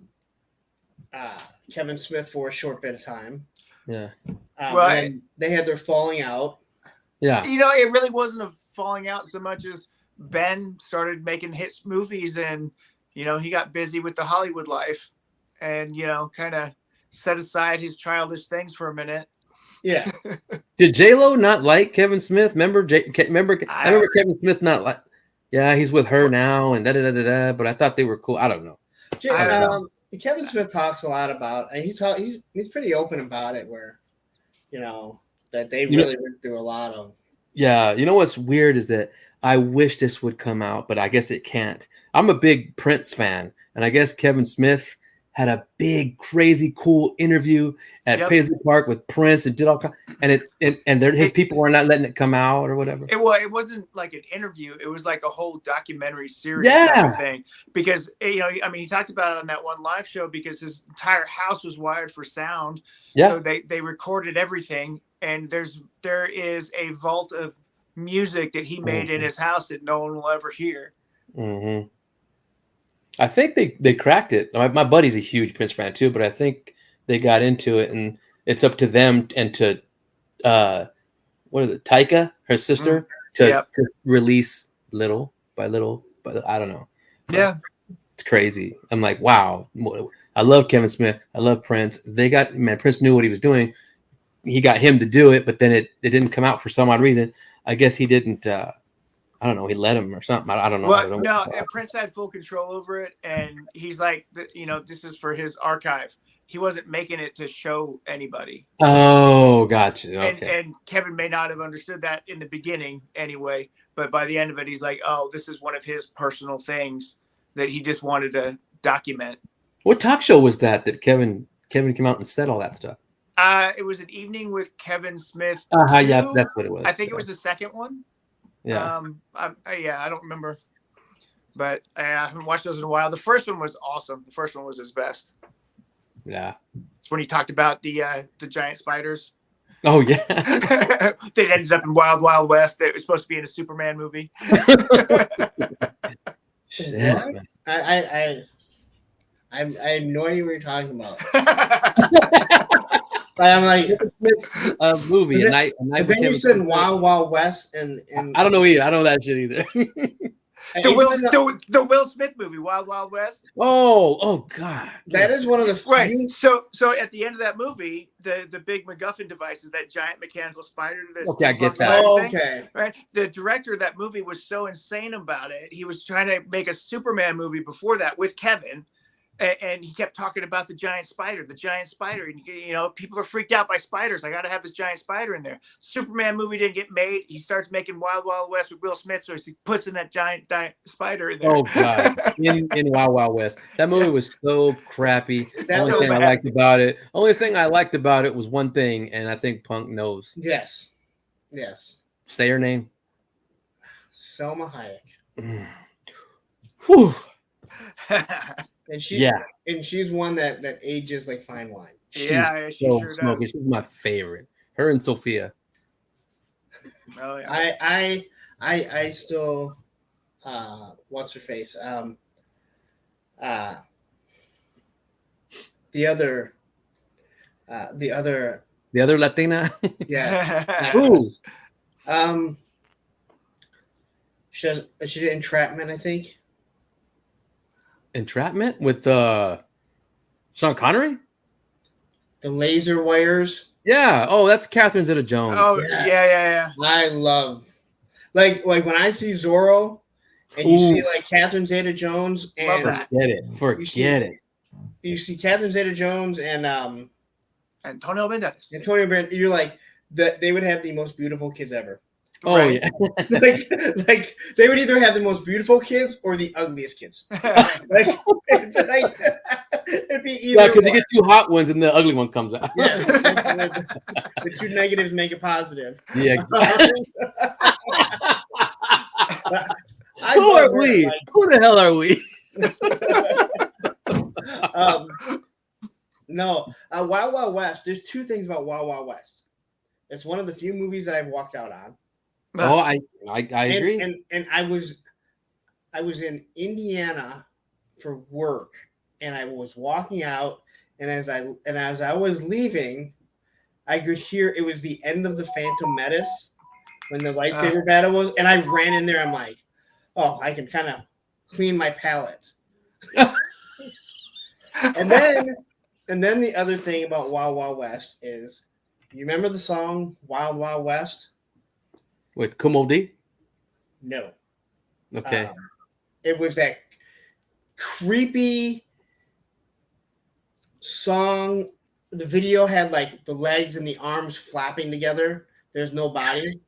Smith for a short bit of time. Yeah. And they had their falling out. Yeah. It really wasn't a falling out so much as Ben started making hit movies and, he got busy with the Hollywood life and, kind of set aside his childish things for a minute. Yeah. Did J-Lo not like Kevin Smith? I remember Kevin Smith not like. Yeah, he's with her now and da-da-da-da-da, but I thought they were cool. I don't know. Kevin Smith talks a lot about, and he's pretty open about it, where, that they really went through a lot of. Yeah, you know what's weird is that I wish this would come out, but I guess it can't. I'm a big Prince fan, and I guess Kevin Smith had a big, crazy, cool interview at Paisley Park with Prince and did all kinds, and his people were not letting it come out or whatever. It wasn't like an interview. It was like a whole documentary series type of thing. Because, he talked about it on that one live show because his entire house was wired for sound. Yeah. So they recorded everything. And there is a vault of music that he made in his house that no one will ever hear. Mm-hmm. I think they cracked it. My buddy's a huge Prince fan too, but I think they got into it, and it's up to them and to Taika, her sister, to release little by little. But I don't know. Yeah, it's crazy. I'm like, wow. I love Kevin Smith. I love Prince. Prince knew what he was doing. He got him to do it, but then it didn't come out for some odd reason. I guess he didn't. I don't know. He let him or something. I don't know. Well, no, Prince had full control over it, and he's like, this is for his archive. He wasn't making it to show anybody. Oh, gotcha. Okay. And Kevin may not have understood that in the beginning, anyway. But by the end of it, he's like, "Oh, this is one of his personal things that he just wanted to document." What talk show was that Kevin came out and said all that stuff? It was an evening with Kevin Smith. Yeah, that's what it was. I think it was the second one. Yeah. I don't remember, but I haven't watched those in a while. The first one was awesome. The first one was his best. Yeah. It's when he talked about the giant spiders. Oh yeah. They ended up in Wild Wild West. It was supposed to be in a Superman movie. Shit, What? man. I have no idea what you're talking about. I'm like, It's a movie. But A night but with then you Kevin said Smith. Wild Wild West, and I don't know either. I don't know that shit either. The Will Smith movie, Wild Wild West. Oh God. that is one of the few. Right. So at the end of that movie, the big MacGuffin device is that giant mechanical spider. Okay, I get that. Oh, okay. Right. The director of that movie was so insane about it. He was trying to make a Superman movie before that with Kevin. And he kept talking about the giant spider. And, you know, people are freaked out by spiders. I got to have this giant spider in there. Superman movie didn't get made. He starts making Wild Wild West with Will Smith. So he puts in that giant spider in there. Oh God. In Wild Wild West. That movie was so crappy. That's Only so thing I bad. liked about it. Only thing I liked about it was one thing, and I think Punk knows. Yes. Say her name. Selma Hayek, Whew. and she's one that ages like fine wine. She's Yeah, she so sure smoky. does. She's my favorite. Her and Sophia. Oh, yeah. I still what's her face? The other The other Latina. yes. Ooh. She did Entrapment, I think. Entrapment with Sean Connery? The Laser Wires. Yeah. Oh, that's Catherine Zeta-Jones. Oh, Yes. yeah. I love like when I see Zorro and you see Ooh. like Catherine Zeta-Jones Love and that. Forget it. you see Catherine Zeta-Jones and Antonio Banderas. Antonio Banderas, you're like they would have the most beautiful kids ever. Oh Right. yeah. like they would either have the most beautiful kids or the ugliest kids. Like, it's like it'd be either. Yeah, because they one. get two hot ones and the ugly one comes out. Yeah, the two negatives make a positive. Yeah. I Who love are her, we? like, Who the hell are we? no, Wild Wild West. There's two things about Wild Wild West. It's one of the few movies that I've walked out on. Oh, I agree. And I was in Indiana for work, and I was walking out, and as I was leaving, I could hear it was the end of the Phantom Menace when the lightsaber battle was, and I ran in there. I'm like, oh, I can kind of clean my palate. and then the other thing about Wild Wild West is, you remember the song Wild Wild West? With Kumo D? No. Okay. It was that creepy song. The video had like the legs and the arms flapping together. There's no body.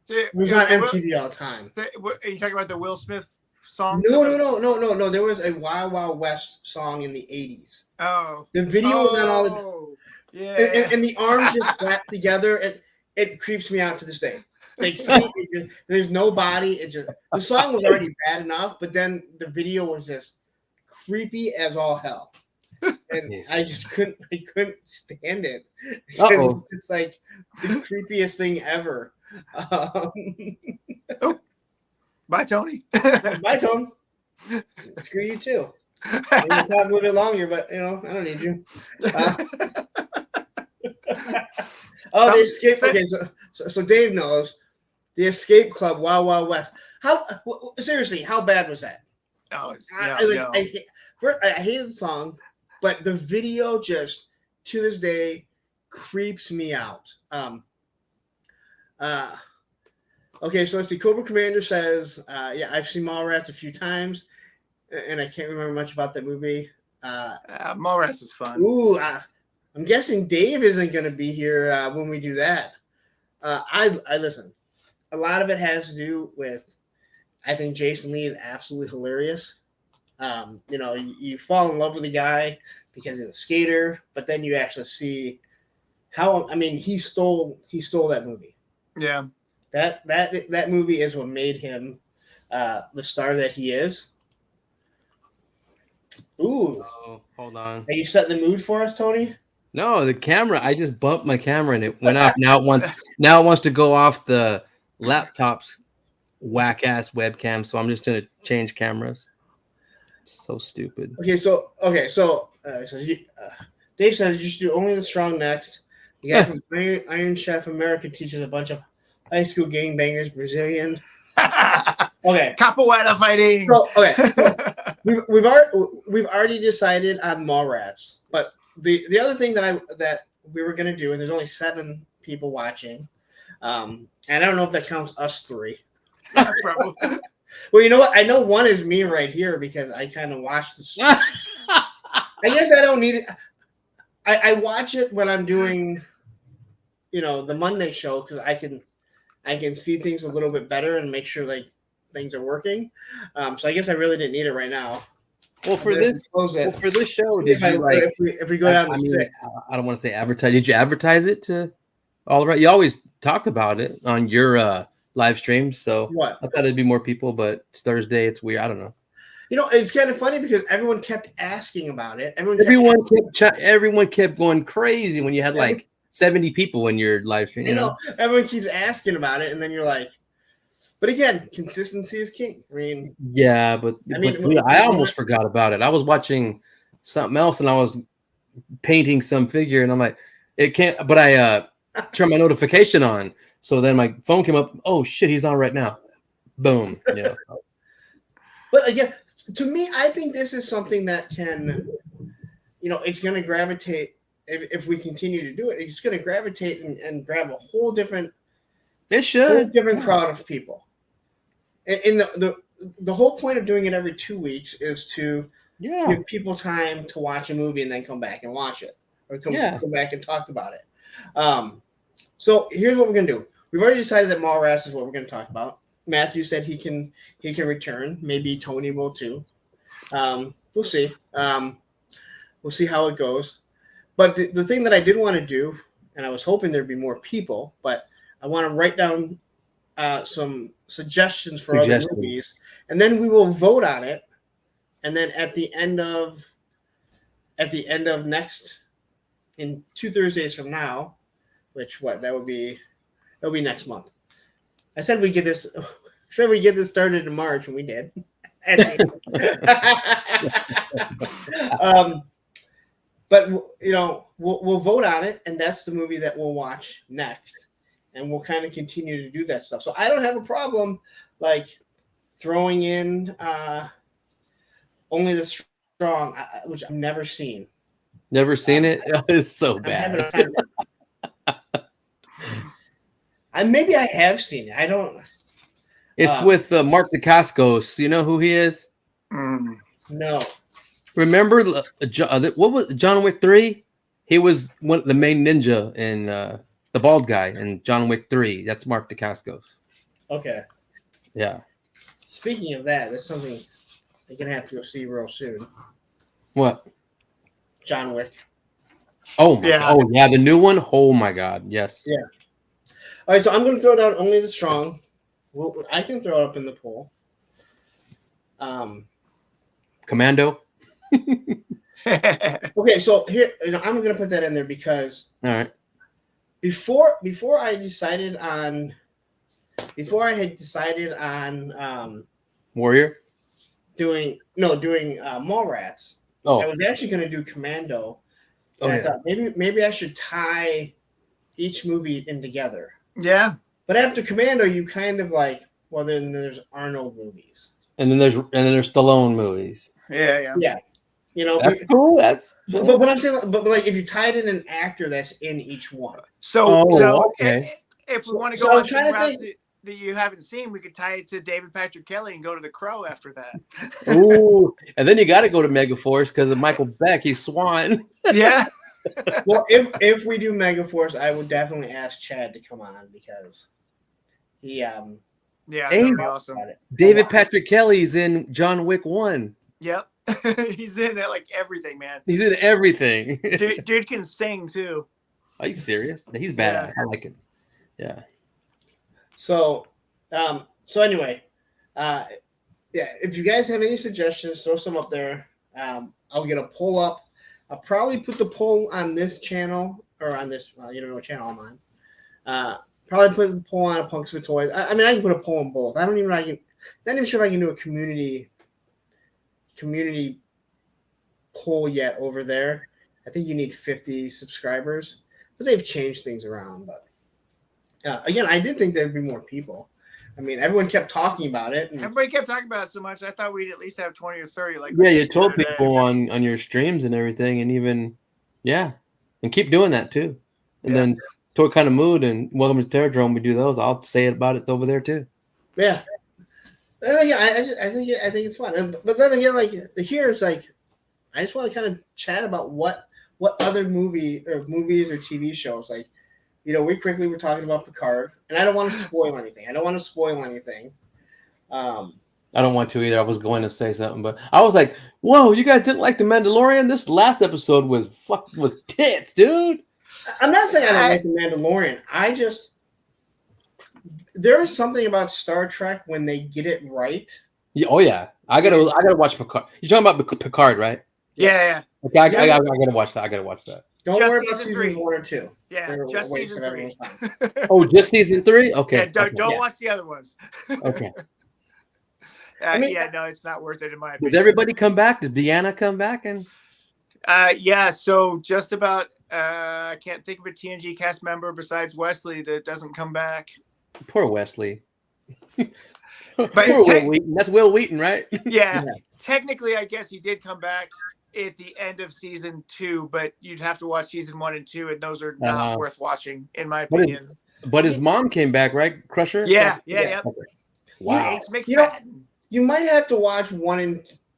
It was on MTV all the time. Are you talking about the Will Smith song? No. There was a Wild Wild West song in the 80s. Oh. The video was on all the time. Yeah. And the arms just flap together. It creeps me out to this day. Like, there's no body. The song was already bad enough, but then the video was just creepy as all hell, and I just couldn't stand it. It's like the creepiest thing ever. Bye, Tony. Bye, Tone. Screw you too. Maybe we'll talk a little bit longer, but I don't need you. Oh, the escape. Okay, so Dave knows the Escape Club, Wild Wild West. Seriously, how bad was that? Oh, I hated the song, but the video just to this day creeps me out. Okay, so let's see. Cobra Commander says, yeah, I've seen Mallrats a few times, and I can't remember much about that movie. Mallrats is fun. Ooh, I'm guessing Dave isn't going to be here when we do that. I listen. A lot of it has to do with, I think Jason Lee is absolutely hilarious. You fall in love with the guy because he's a skater, but then you actually see how. I mean, he stole that movie. Yeah. That movie is what made him the star that he is. Ooh. Oh, hold on. Are you setting the mood for us, Tony? No, the camera. I just bumped my camera and it went off. Now it wants to go off the laptop's whack ass webcam. So I'm just gonna change cameras. So stupid. Okay, so Dave says you should do Only the Strong next. The guy from Iron Chef America teaches a bunch of high school gangbangers, Brazilian. Okay, Capoeira fighting. So we've already decided on Mallrats, but the other thing that we were gonna do, and there's only 7 people watching, and I don't know if that counts us 3. Probably. Well, you know what? I know one is me right here because I kind of watched this. I guess I don't need it. I watch it when I'm doing, the Monday show because I can see things a little bit better and make sure like things are working. So I guess I really didn't need it right now. Well, for this show, did you if we go down to 6? I don't want to say advertise. Did you advertise it to all right? You always talked about it on your live streams. So What? I thought it'd be more people, but it's Thursday. It's weird. I don't know. It's kind of funny because everyone kept asking about it. Everyone kept going crazy when you had like 70 people in your live stream. Everyone keeps asking about it, and then you're like, but again, consistency is king. I mean, yeah, but I almost forgot about it. I was watching something else, and I was painting some figure, and I'm like, it can't. But I turned my notification on, so then my phone came up. Oh shit, he's on right now. Boom. Yeah. But again, to me, I think this is something that can, it's going to gravitate if we continue to do it. It's going to gravitate and grab a whole different. It should different crowd of people. And the whole point of doing it every 2 weeks is to give people time to watch a movie and then come back and watch it, or come back and talk about it. So here's what we're gonna do. We've already decided that Mallrats is what we're gonna talk about. Matthew said he can return. Maybe Tony will too. We'll see. We'll see how it goes. But the thing that I did want to do, and I was hoping there'd be more people, but I want to write down some suggestions for other movies, and then we will vote on it. And then at the end of in 2 Thursdays from now, that'll be next month. I said we get this started in March, and we did. But we'll vote on it, and that's the movie that we'll watch next. And we'll kind of continue to do that stuff. So I don't have a problem like throwing in Only the Strong, which I've never seen. Never seen it? It's so bad. Maybe I have seen it. I don't. It's with Mark Dacascos. You know who he is? No. Remember what was John Wick 3? He was the main ninja in the bald guy in John Wick 3. That's Mark Dacascos. Okay. Yeah. Speaking of that, that's something I'm going to have to go see real soon. What? John Wick. Oh, yeah. The new one? Oh, my God. Yes. Yeah. All right, so I'm going to throw down Only the Strong. I can throw it up in the poll. Commando? Okay, so here, I'm going to put that in there because all right. Before I had decided on Warrior doing Mallrats. I was actually going to do Commando, and I thought maybe I should tie each movie in together. Yeah, but after Commando, you kind of like, well, then there's Arnold movies, and then there's Stallone movies. Yeah. That's cool. But I'm saying, but like if you tied in an actor that's in each one. So if we want to go on some routes that you haven't seen, we could tie it to David Patrick Kelly and go to The Crow after that. Ooh, and then you got to go to Megaforce because of Michael Beck. He's Swan. Yeah. Well, if we do Megaforce, I would definitely ask Chad to come on because he that'd be awesome. David Patrick Kelly's in John Wick 1. Yep. He's in like everything, man. He's in everything. Dude can sing too. Are you serious? He's badass. I like him. Yeah. So, anyway, yeah, if you guys have any suggestions, throw some up there. I'll get a poll up. I'll probably put the poll on this channel or on this. Well, you don't know what channel I'm on. Probably put the poll on a Punks with Toys. I mean, I can put a poll on both. Not even sure if I can do a community poll yet over there. I think you need 50 subscribers, but they've changed things around. But again, I did think there'd be more people. I mean, everyone kept talking about it. Everybody kept talking about it so much. I thought we'd at least have 20 or 30. Like, yeah, you told people on your streams and everything, and even and keep doing that too. And then Toy Kind of Mood and Welcome to Terradrome, we do those. I'll say about it over there too. Yeah. And I think it's fun. But then again, like here it's like I just want to kind of chat about what other movies or TV shows, like, you know, we quickly were talking about Picard, and I don't want to spoil anything. I don't want to either. I was going to say something, but I was like, "Whoa, you guys didn't like The Mandalorian? This last episode was tits, dude." I'm not saying I don't like The Mandalorian. There is something about Star Trek when they get it right. Yeah, oh yeah, I gotta watch Picard. You're talking about Picard, right? Yeah. Okay, I gotta watch that. Don't worry about season 1 or 2. Yeah, just season 3. Oh, just season 3? Okay. Yeah, don't watch the other ones. Okay. No, it's not worth it in my opinion. Does everybody come back? Does Deanna come back? And so just about I can't think of a TNG cast member besides Wesley that doesn't come back. Poor Wesley. But Poor Will Wheaton. That's Will Wheaton, right? Yeah. Technically, I guess he did come back at the end of season 2, but you'd have to watch season 1 and 2, and those are not worth watching, in my opinion. But his mom came back, right, Crusher? Yeah. Okay. Wow. You might have to watch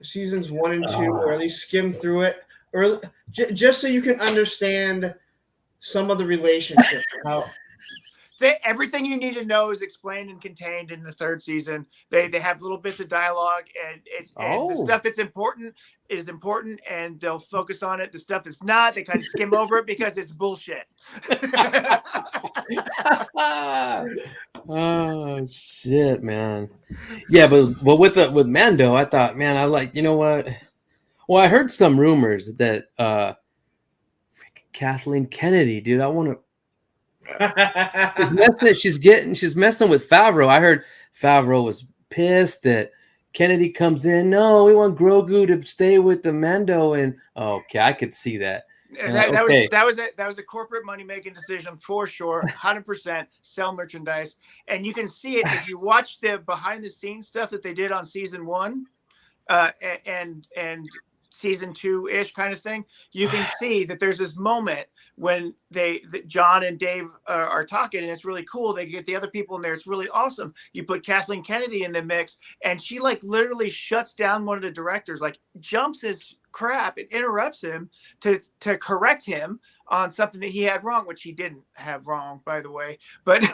seasons 1 and 2, or at least skim through it, or just so you can understand some of the relationships. How everything you need to know is explained and contained in the 3rd season. They have little bits of dialogue, and the stuff that's important is important, and they'll focus on it. The stuff that's not, they kind of skim over it because it's bullshit. Oh shit, man. Yeah, but with Mando, I thought, man, I like, you know what? Well, I heard some rumors that freaking Kathleen Kennedy, dude, I want to. She's messing with Favreau. I heard Favreau was pissed that Kennedy comes in. No, we want Grogu to stay with the Mando, and okay, I could see that. That was a corporate money making decision for sure. 100% sell merchandise, and you can see it if you watch the behind the scenes stuff that they did on season 1, and season 2-ish kind of thing. You can see that there's this moment when John and Dave are talking, and it's really cool. They get the other people in there. It's really awesome. You put Kathleen Kennedy in the mix, and she like literally shuts down one of the directors, like jumps his crap and interrupts him to correct him on something that he had wrong, which he didn't have wrong, by the way. But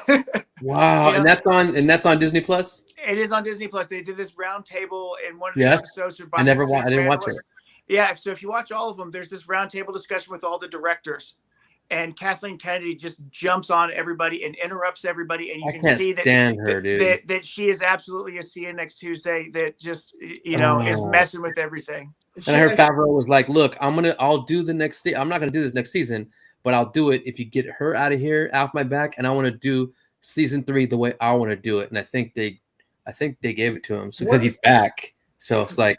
wow, and that's on Disney Plus. It is on Disney Plus. They did this round table in one of the episodes. I didn't watch it. Yeah, so if you watch all of them, there's this round table discussion with all the directors, and Kathleen Kennedy just jumps on everybody and interrupts everybody, and you can see that she is absolutely a see you next Tuesday that just is messing with everything. And I heard Favreau was like, "Look, I'll do the next. I'm not gonna do this next season, but I'll do it if you get her out of here, off my back, and I want to do season 3 the way I want to do it." And I think they gave it to him because he's back. So it's like,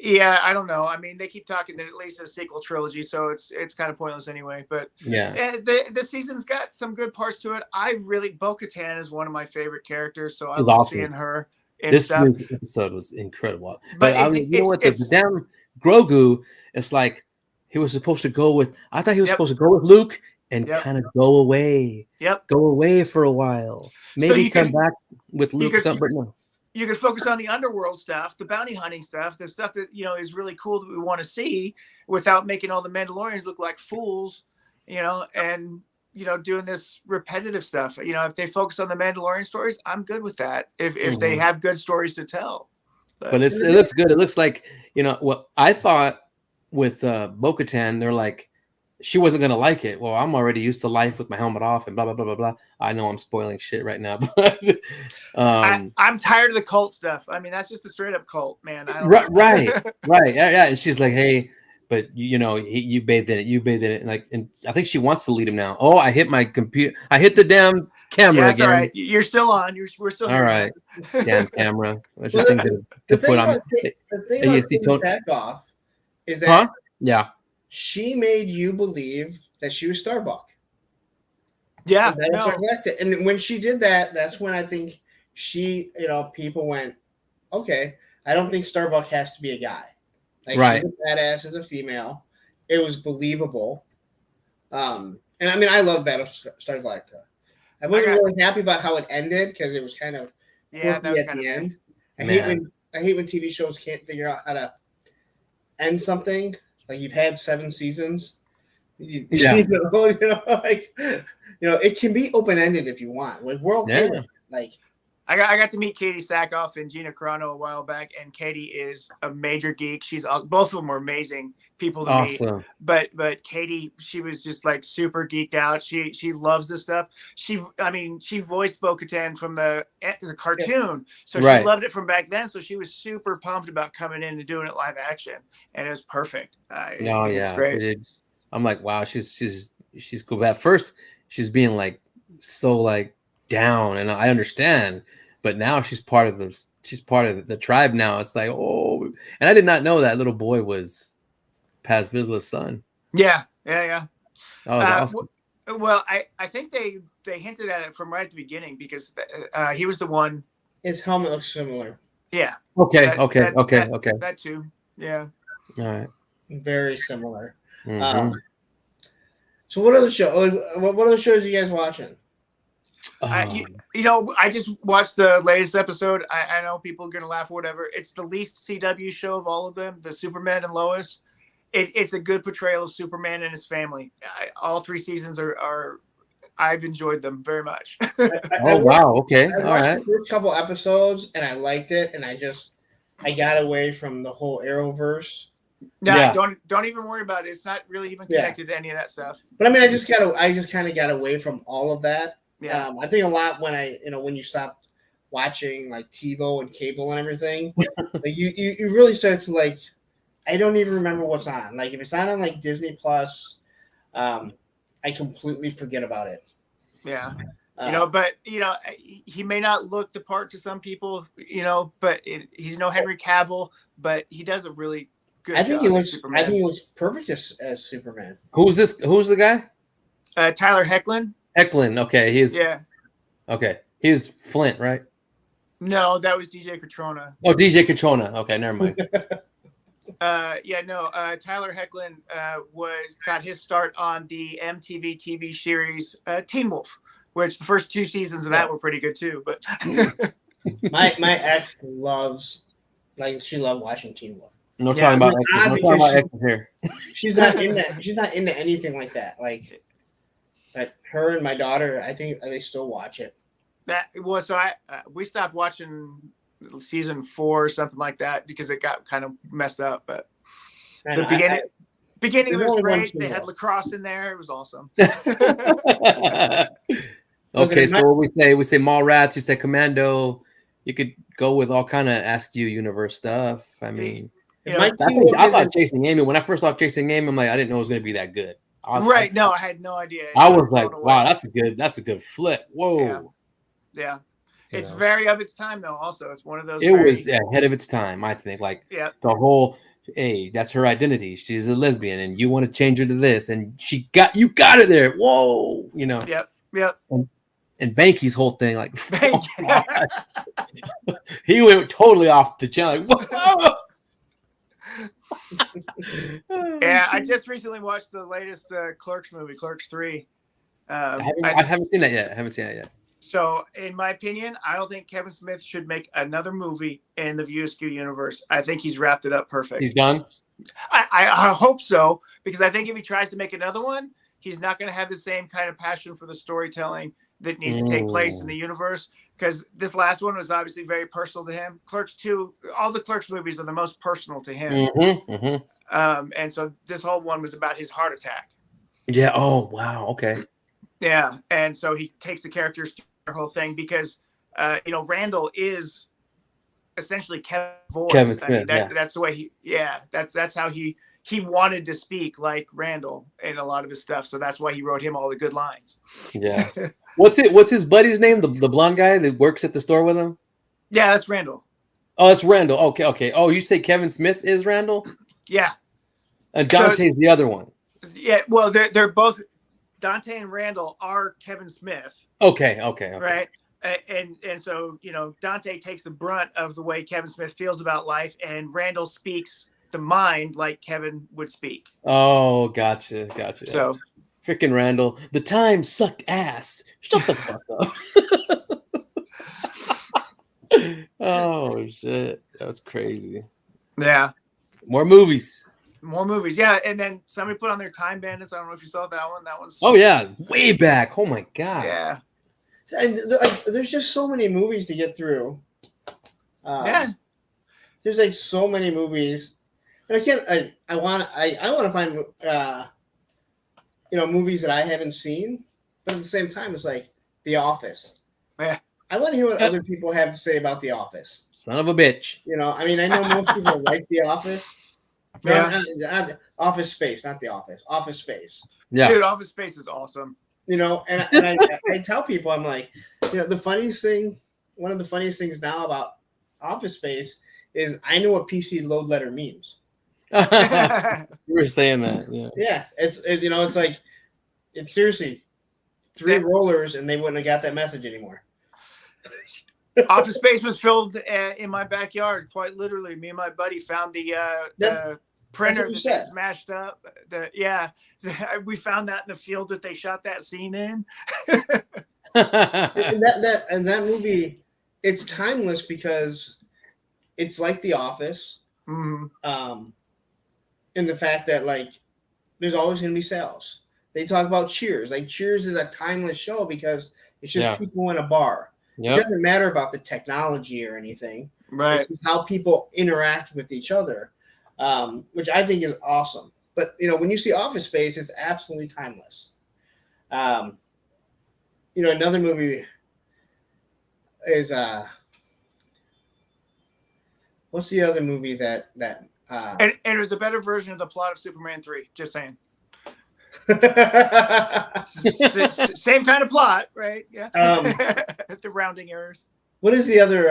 I don't know. I mean, they keep talking that at least a sequel trilogy, so it's kind of pointless anyway. But the season's got some good parts to it. Bo-Katan is one of my favorite characters, so I love seeing her. This episode was incredible. But the damn Grogu, it's like he was supposed to go with. I thought he was supposed to go with Luke and kind of go away. Go away for a while. Maybe come back with Luke or something. But no. You could focus on the underworld stuff, the bounty hunting stuff, the stuff that is really cool that we want to see, without making all the Mandalorians look like fools, and doing this repetitive stuff. If they focus on the Mandalorian stories, I'm good with that. If they have good stories to tell, but it looks good. It looks like what I thought with Bo-Katan. They're like, she wasn't gonna like it. Well, I'm already used to life with my helmet off and blah blah blah blah blah. I know I'm spoiling shit right now, but I'm tired of the cult stuff. I mean, that's just a straight up cult, man. I don't right, yeah. And she's like, hey, but you know, you bathed in it, and like, and I think she wants to lead him now. Oh, I hit my computer. I hit the damn camera again. All right. You're still on. We're still all right. Damn camera. Which I think to put on. The thing about Sackhoff is that she made you believe that she was Starbuck. Yeah. And when she did that, that's when I think she, people went, okay, I don't think Starbuck has to be a guy. Like, she's a badass as a female. It was believable. And I mean, I love Battlestar Galactica. I wasn't really happy about how it ended because it was kind of that was at the end. I hate when TV shows can't figure out how to end something. Like, you've had 7 seasons. It can be open ended if you want. Like, we're okay with it. Like, I got to meet Katie Sackhoff and Gina Carano a while back, and Katie is a major geek. Both of them were amazing people to meet. But Katie, she was just like super geeked out. She loves this stuff. She voiced Bo-Katan from the cartoon, so she loved it from back then. So she was super pumped about coming in and doing it live action, and it was perfect. It's great. I'm like, wow, she's cool. But at first, she's being like so like down, and I understand, but now she's part of the tribe now. It's like, oh, and I did not know that little boy was Paz Vizsla's son. Yeah. That was awesome. Well, I think they hinted at it from right at the beginning because he was the one. His helmet looks similar. Yeah. Okay. That too. Yeah. All right. Very similar. Mm-hmm. So what other shows are you guys watching? I just watched the latest episode. I know people are gonna laugh or whatever. It's the least CW show of all of them. The Superman and Lois. It's a good portrayal of Superman and his family. All 3 seasons are I've enjoyed them very much. Wow. Okay. I watched the first couple episodes and I liked it, and I got away from the whole Arrowverse. No, don't even worry about it. It's not really even connected to any of that stuff. But I mean, I just kind of got away from all of that. Yeah. I think a lot when you stop watching like TiVo and cable and everything, like you really start to like, I don't even remember what's on. Like if it's on like Disney Plus, I completely forget about it. Yeah. He may not look the part to some people, but he's no Henry Cavill, but he does a really good job. I think he looks perfect as Superman. Who's the guy? Tyler Hoechlin. Okay, he is. Yeah. Okay, he was Flint, right? No, that was DJ Catrona. Oh, DJ Catrona. Okay, never mind. Tyler Hoechlin got his start on the MTV TV series Teen Wolf, which the first 2 seasons of that were pretty good too. But my ex she loved watching Teen Wolf. No talking about exes here. She's not into anything like that. Like her and my daughter, I think they still watch it. We stopped watching season 4 or something like that because it got kind of messed up. But the beginning was great. They had lacrosse in there. It was awesome. Okay, so what we say Mallrats, you say Commando. You could go with all kind of Askew universe stuff. I mean, I thought Chasing Amy. When I first saw Chasing Amy, I'm like, I didn't know it was going to be that good. I had no idea. I was like, wow, that's a good flip. Whoa. Yeah. It's very of its time though. Also, it's one of those. It was ahead of its time, I think. Like the whole, hey, that's her identity. She's a lesbian, and you want to change her to this, and you got it there. Whoa, Yep. And Banky's whole thing, like, he went totally off the channel. Like, whoa. I just recently watched the latest Clerks movie, Clerks 3. I haven't seen that yet. So, in my opinion, I don't think Kevin Smith should make another movie in the View Askew universe. I think he's wrapped it up perfect. He's done? I hope so, because I think if he tries to make another one, he's not going to have the same kind of passion for the storytelling that needs to take place in the universe, because this last one was obviously very personal to him. Clerks 2, all the Clerks movies are the most personal to him. And so this whole one was about his heart attack. Yeah. Oh wow. Okay. Yeah, and so he takes the characters through their whole thing because Randall is essentially Kevin's Kevin voice. I mean Smith. Yeah. that's the way that's how he wanted to speak like Randall in a lot of his stuff. So that's why he wrote him all the good lines. Yeah. What's his buddy's name? The blonde guy that works at the store with him? Yeah, that's Randall. Oh, it's Randall. Okay, okay. Oh, you say Kevin Smith is Randall? Yeah. And Dante's the other one. Yeah, well, they're both Dante and Randall are Kevin Smith. Okay, okay, okay. Right. And so, Dante takes the brunt of the way Kevin Smith feels about life, and Randall speaks the mind like Kevin would speak. Oh, gotcha. So freaking Randall. The time sucked ass. Shut the fuck up. Oh shit. That's crazy. yeah. More movies. Yeah, and then somebody put on their Time Bandits. I don't know if you saw that one. That one's Oh yeah, way back. Oh my god. yeah. And there's just so many movies to get through. Yeah. There's like so many movies, and I want to find movies that I haven't seen, but at the same time, it's like The Office. Yeah. I want to hear what other people have to say about The Office. Son of a bitch. I mean, I know most people like The Office. Yeah. Not Office Space, not The Office. Office Space. Yeah. Dude, Office Space is awesome. And I tell people, I'm like, the funniest thing, one of the funniest things now about Office Space is I know what PC load letter means. You were saying that. Yeah. Yeah, it's like, it's seriously 3 rollers and they wouldn't have got that message anymore. Office Space was filmed in my backyard, quite literally. Me and my buddy found the printer that they smashed up. We found that in the field that they shot that scene in. and that movie, it's timeless because it's like The Office. Mm-hmm. In the fact that like there's always going to be sales. They talk about Cheers. Like Cheers is a timeless show because it's just people in a bar. Yep. It doesn't matter about the technology or anything. Right. It's how people interact with each other, which I think is awesome. But, when you see Office Space, it's absolutely timeless. Another movie is what's the other movie that and it was a better version of the plot of Superman 3, just saying. Same kind of plot, right? Yeah. The rounding errors. What is the other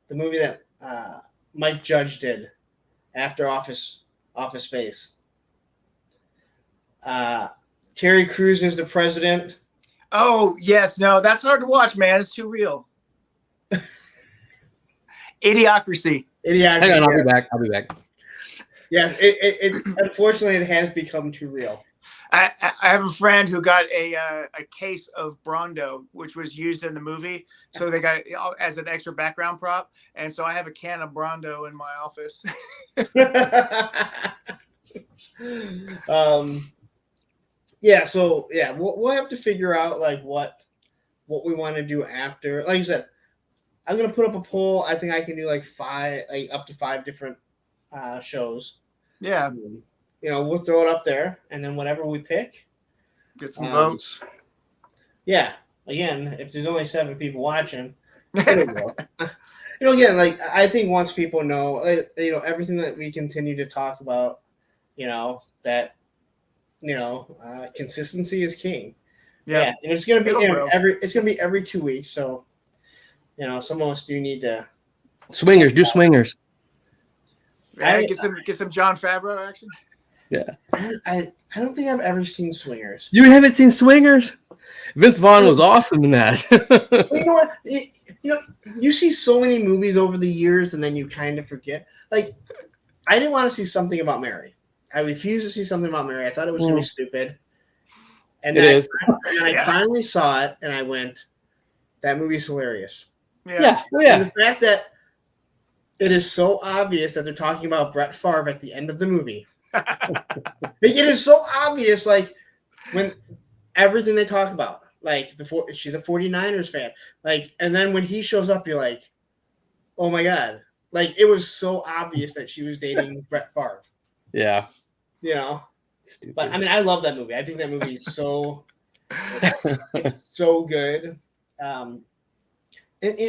the movie that Mike Judge did after Office Space? Terry Crews is the president. Oh yes, no, that's hard to watch, man. It's too real. Idiocracy. Hang on, I'll be back. Yes, it unfortunately it has become too real. I have a friend who got a case of Brawndo, which was used in the movie, so they got it as an extra background prop, and so I have a can of Brawndo in my office. We'll have to figure out like what we want to do after. Like I said, I'm gonna put up a poll. I think I can do like up to 5 different shows. Yeah. We'll throw it up there, and then whatever we pick, get some votes. Yeah. Again, if there's only 7 people watching, again, like I think once people know, everything that we continue to talk about, that, consistency is king. Yeah. And it's gonna be every 2 weeks. So, some of us do need to swingers. Do swingers. Yeah, get some Jon Favreau action. Yeah. I don't think I've ever seen Swingers. You haven't seen Swingers? Vince Vaughn was awesome in that. You know what? You see so many movies over the years, and then you kind of forget. Like, I didn't want to see Something About Mary. I refused to see Something About Mary. I thought it was going to be stupid. And then I finally saw it, and I went, that movie's hilarious. Yeah. And the fact that it is so obvious that they're talking about Brett Favre at the end of the movie. It is so obvious, like, when everything they talk about. Like, she's a 49ers fan. Like, and then when he shows up, you're like, oh my God. Like, it was so obvious that she was dating Brett Favre. Yeah. Stupid. But I mean, I love that movie. I think that movie is so it's so good. And,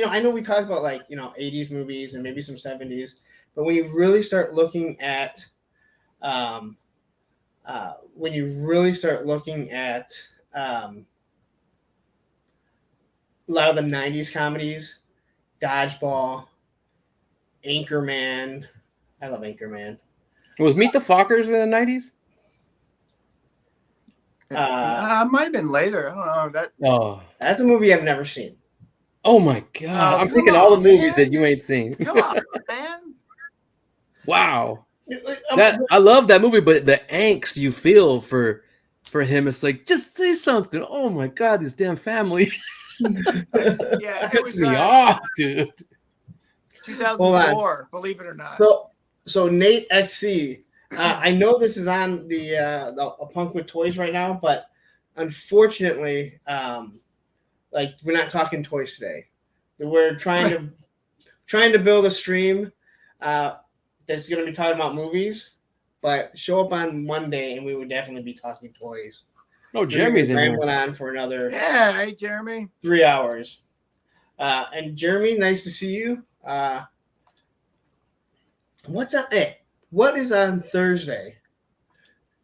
I know we talked about 80s movies and maybe some 70s, but when you really start looking at a lot of the 90s comedies, Dodgeball, Anchorman. I love Anchorman. Was Meet the Fockers in the 90s? Might have been later. I don't know. That's a movie I've never seen. Oh my god! I'm thinking all the movies that you ain't seen. Come on, man! Wow, I love that movie, but the angst you feel for him, it's like, just say something. Oh my god, this damn family. Yeah, it me off, dude. 2004, believe it or not. So Nate XC, I know this is on the A Punk with Toys right now, but unfortunately, we're not talking toys today. We're trying to build a stream that's going to be talking about movies, but show up on Monday and we would definitely be talking toys. Oh, Jeremy's in here. Rambling on for another hey Jeremy, 3 hours. And Jeremy, nice to see you. What's up? Hey, what is on Thursday?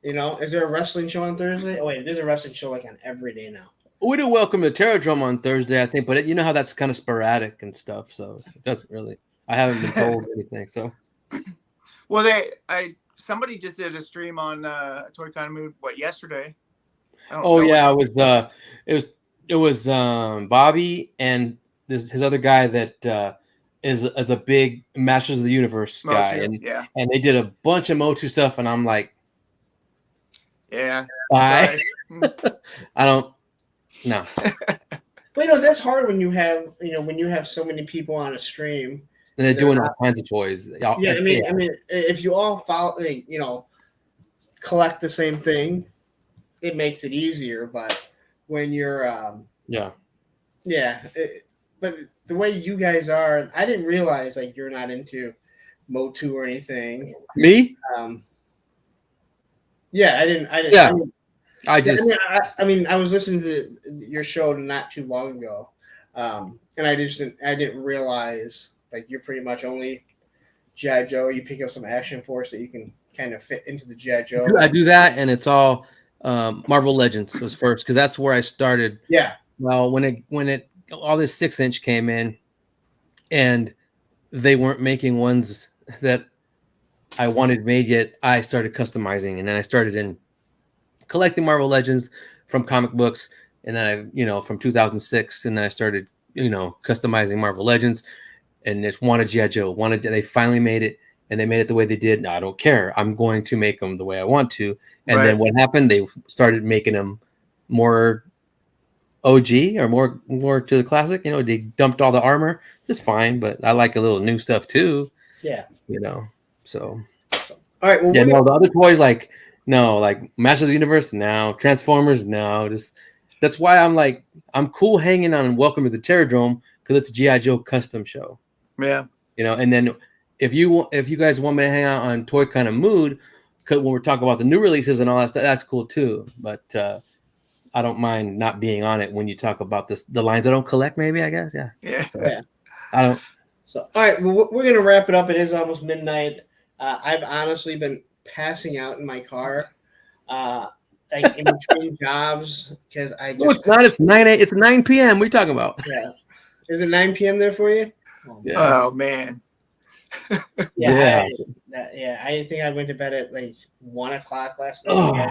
Is there a wrestling show on Thursday? Oh wait, there's a wrestling show on every day now. We do Welcome to Terradrome on Thursday, I think, but you know how that's kind of sporadic and stuff, so it doesn't really. I haven't been told anything. So, well, somebody just did a stream on Toy Kind of Mood yesterday. Oh yeah, it was Bobby and his other guy that is a big Masters of the Universe guy, and they did a bunch of Motu stuff, and I'm like, yeah, I don't. No. But that's hard when you have so many people on a stream. And they're doing all kinds of toys. Yeah, I mean, if you all follow, collect the same thing, it makes it easier. But when you're, but the way you guys are, I didn't realize you're not into Motu or anything. Me? Yeah, I didn't. Yeah. I was listening to your show not too long ago, and I didn't realize you're pretty much only G.I. Joe. You pick up some Action Force that you can kind of fit into the G.I. Joe. I do that, and it's all Marvel Legends was first because that's where I started. Yeah. Well, when all this 6-inch came in, and they weren't making ones that I wanted made yet, I started customizing, and then I started in collecting Marvel Legends from comic books, and then I, from 2006, and then I started, customizing Marvel Legends, and just wanted G.I. Joe. They finally made it, and they made it the way they did. No, I don't care. I'm going to make them the way I want to. And then what happened? They started making them more OG or more to the classic. They dumped all the armor, just fine, but I like a little new stuff too. Yeah. So. All right. Well, the other toys like Masters of the Universe, no. Transformers, no. Just that's why I'm cool hanging on Welcome to the Terradrome because it's a G.I. Joe custom show. Yeah. And then if you guys want me to hang out on Toy Kind of Mood, because when we're talking about the new releases and all that stuff, that's cool too. But I don't mind not being on it when you talk about the lines I don't collect. Maybe I guess, yeah. Yeah. So, I don't. So all right, well, we're gonna wrap it up. It is almost midnight. I've honestly been passing out in my car, in between jobs because I just. No, it's not. It's 9. It's 9 p.m. What are you talking about? Yeah. Is it 9 p.m. there for you? Oh man. Yeah. I think I went to bed at 1 o'clock last night. Oh.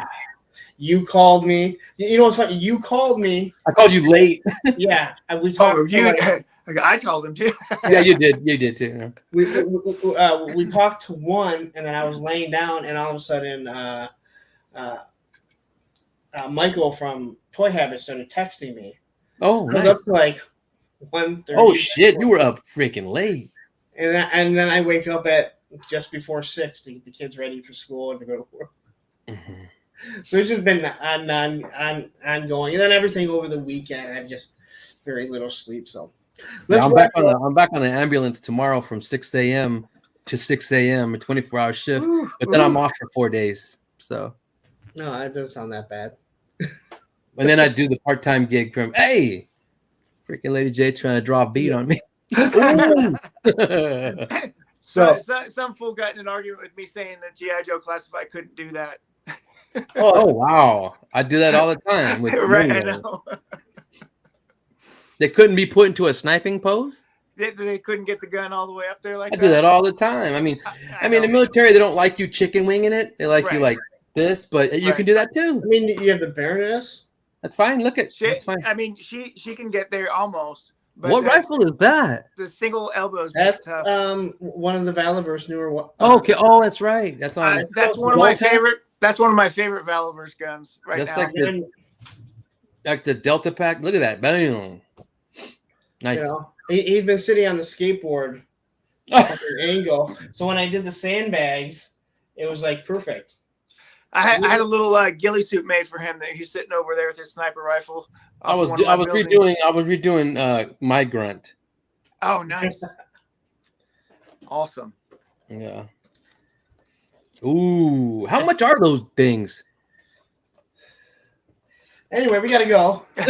You called me. You know what's funny? You called me. I called you late. Yeah, we talked. I called him too. Yeah, you did. You did too. Yeah. We talked to 1, and then I was laying down, and all of a sudden, Michael from Toy Habit started texting me. Oh, I was up to 1:30. Oh shit! You were up freaking late. And then I wake up at just before 6 to get the kids ready for school and to go to work. Mm-hmm. So it's just been ongoing, and then everything over the weekend. I've just very little sleep. So I'm back on the ambulance tomorrow from 6 a.m. to 6 a.m. a 24-hour shift, but then I'm off for 4 days. So No, that doesn't sound that bad. And then I do the part-time gig from, hey, freaking Lady J trying to draw a beat on me. So some fool got in an argument with me saying that G.I. Joe Classified couldn't do that. Oh wow, I do that all the time. With Right, I know. They couldn't be put into a sniping pose. They couldn't get the gun all the way up there like I that. do that all the time. I mean, in the military, they don't like you chicken winging it. They like you like this, but you can do that too. I mean, you have the Baroness. That's fine. Look at that's fine. I mean, she can get there almost. But what rifle is that? The single elbows. That's tough. one of the Valiverse newer. Okay. Oh, that's right. That's on. That's one of my favorite. That's one of my favorite Valiverse guns right that's now. Like the Delta Pack. Look at that. Bam. Nice. You know, he's been sitting on the skateboard at an angle. So when I did the sandbags, it was like perfect. I had a little ghillie suit made for him that he's sitting over there with his sniper rifle. I was redoing my grunt. Oh, nice. Awesome. Yeah. Ooh, how much are those things? Anyway, we gotta go. Don't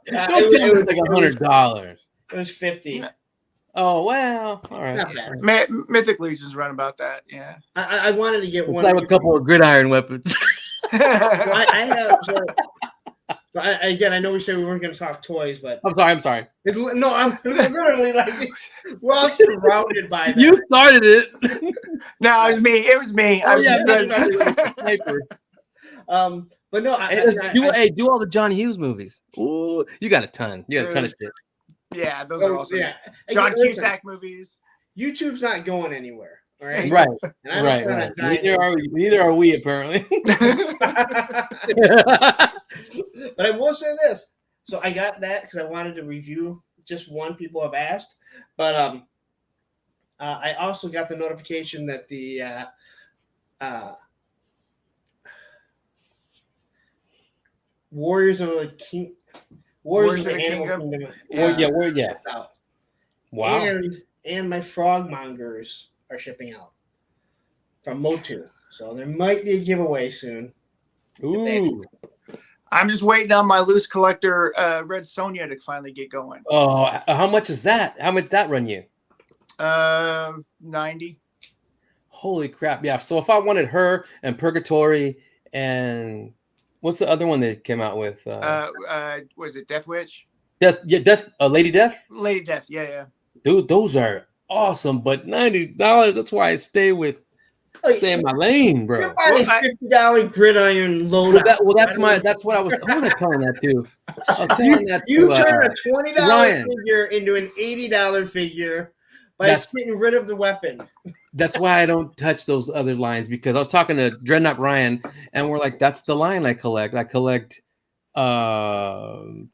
tell me it's like $100. It was 50. Oh well, all right. Mythic Legion's run about that. Yeah. I wanted to get one. I have a couple of gridiron weapons. I have. Again, I know we said we weren't going to talk toys, but I'm sorry. I'm literally like we're all surrounded by them. You started it. No, it was me. It was me. Oh, sniper. But no, do all the John Hughes movies. Ooh, you got a ton. You got a ton of shit. Yeah, those are awesome. Yeah. John Cusack movies. YouTube's not going anywhere. All right. Right. Neither are we apparently. But I will say this. So I got that because I wanted to review just one. People have asked, but I also got the notification that the Warriors of the Animal Kingdom. Yeah. Out. Wow. And my Frogmongers are shipping out from Motu. So there might be a giveaway soon. Ooh. I'm just waiting on my loose collector Red Sonja to finally get going. Oh, how much is that? How much did that run you? 90. Holy crap. Yeah. So if I wanted her and Purgatory and what's the other one they came out with? Was it Death Witch? Lady Death? Lady Death, yeah. Dude, those are awesome, but $90, that's why I stay in my lane, bro. You're buying $50 gridiron loadout. That's what I was telling that to. I was telling that you to, turn a $20 figure into an $80 figure by getting rid of the weapons. That's why I don't touch those other lines, because I was talking to Dreadnought Ryan and we're like, that's the line I collect. I collect Joe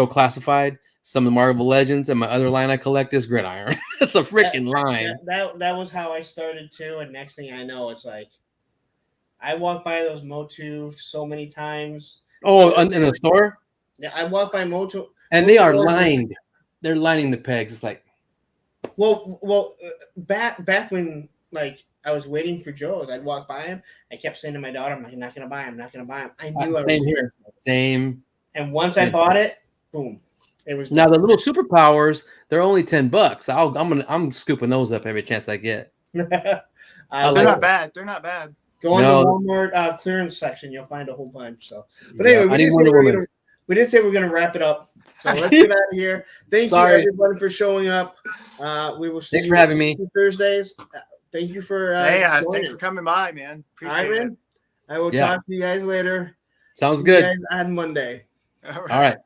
Classified, some of the Marvel Legends, and my other line I collect is Gridiron. It's a freaking line. That was how I started too, and next thing I know, it's like I walk by those Motu so many times. Oh, in the store? Yeah, I walk by Motu, and they are lined. They're lining the pegs. It's like, back when like I was waiting for Joe's, I'd walk by him. I kept saying to my daughter, "I'm not gonna buy him. Not gonna buy him." I knew I was same here. Same. And once I bought it, boom. It was now the little superpowers. They're only $10. I'm scooping those up every chance I get. They're not bad. They're not bad. Go on the Walmart clearance section. You'll find a whole bunch. So, but anyway, we did say we're gonna wrap it up. So let's get out of here. Thank you everybody for showing up. We will see you for having me Thursdays. Thank you for thanks for coming by, man. Appreciate it. I will talk to you guys later. Sounds good. On Monday. All right.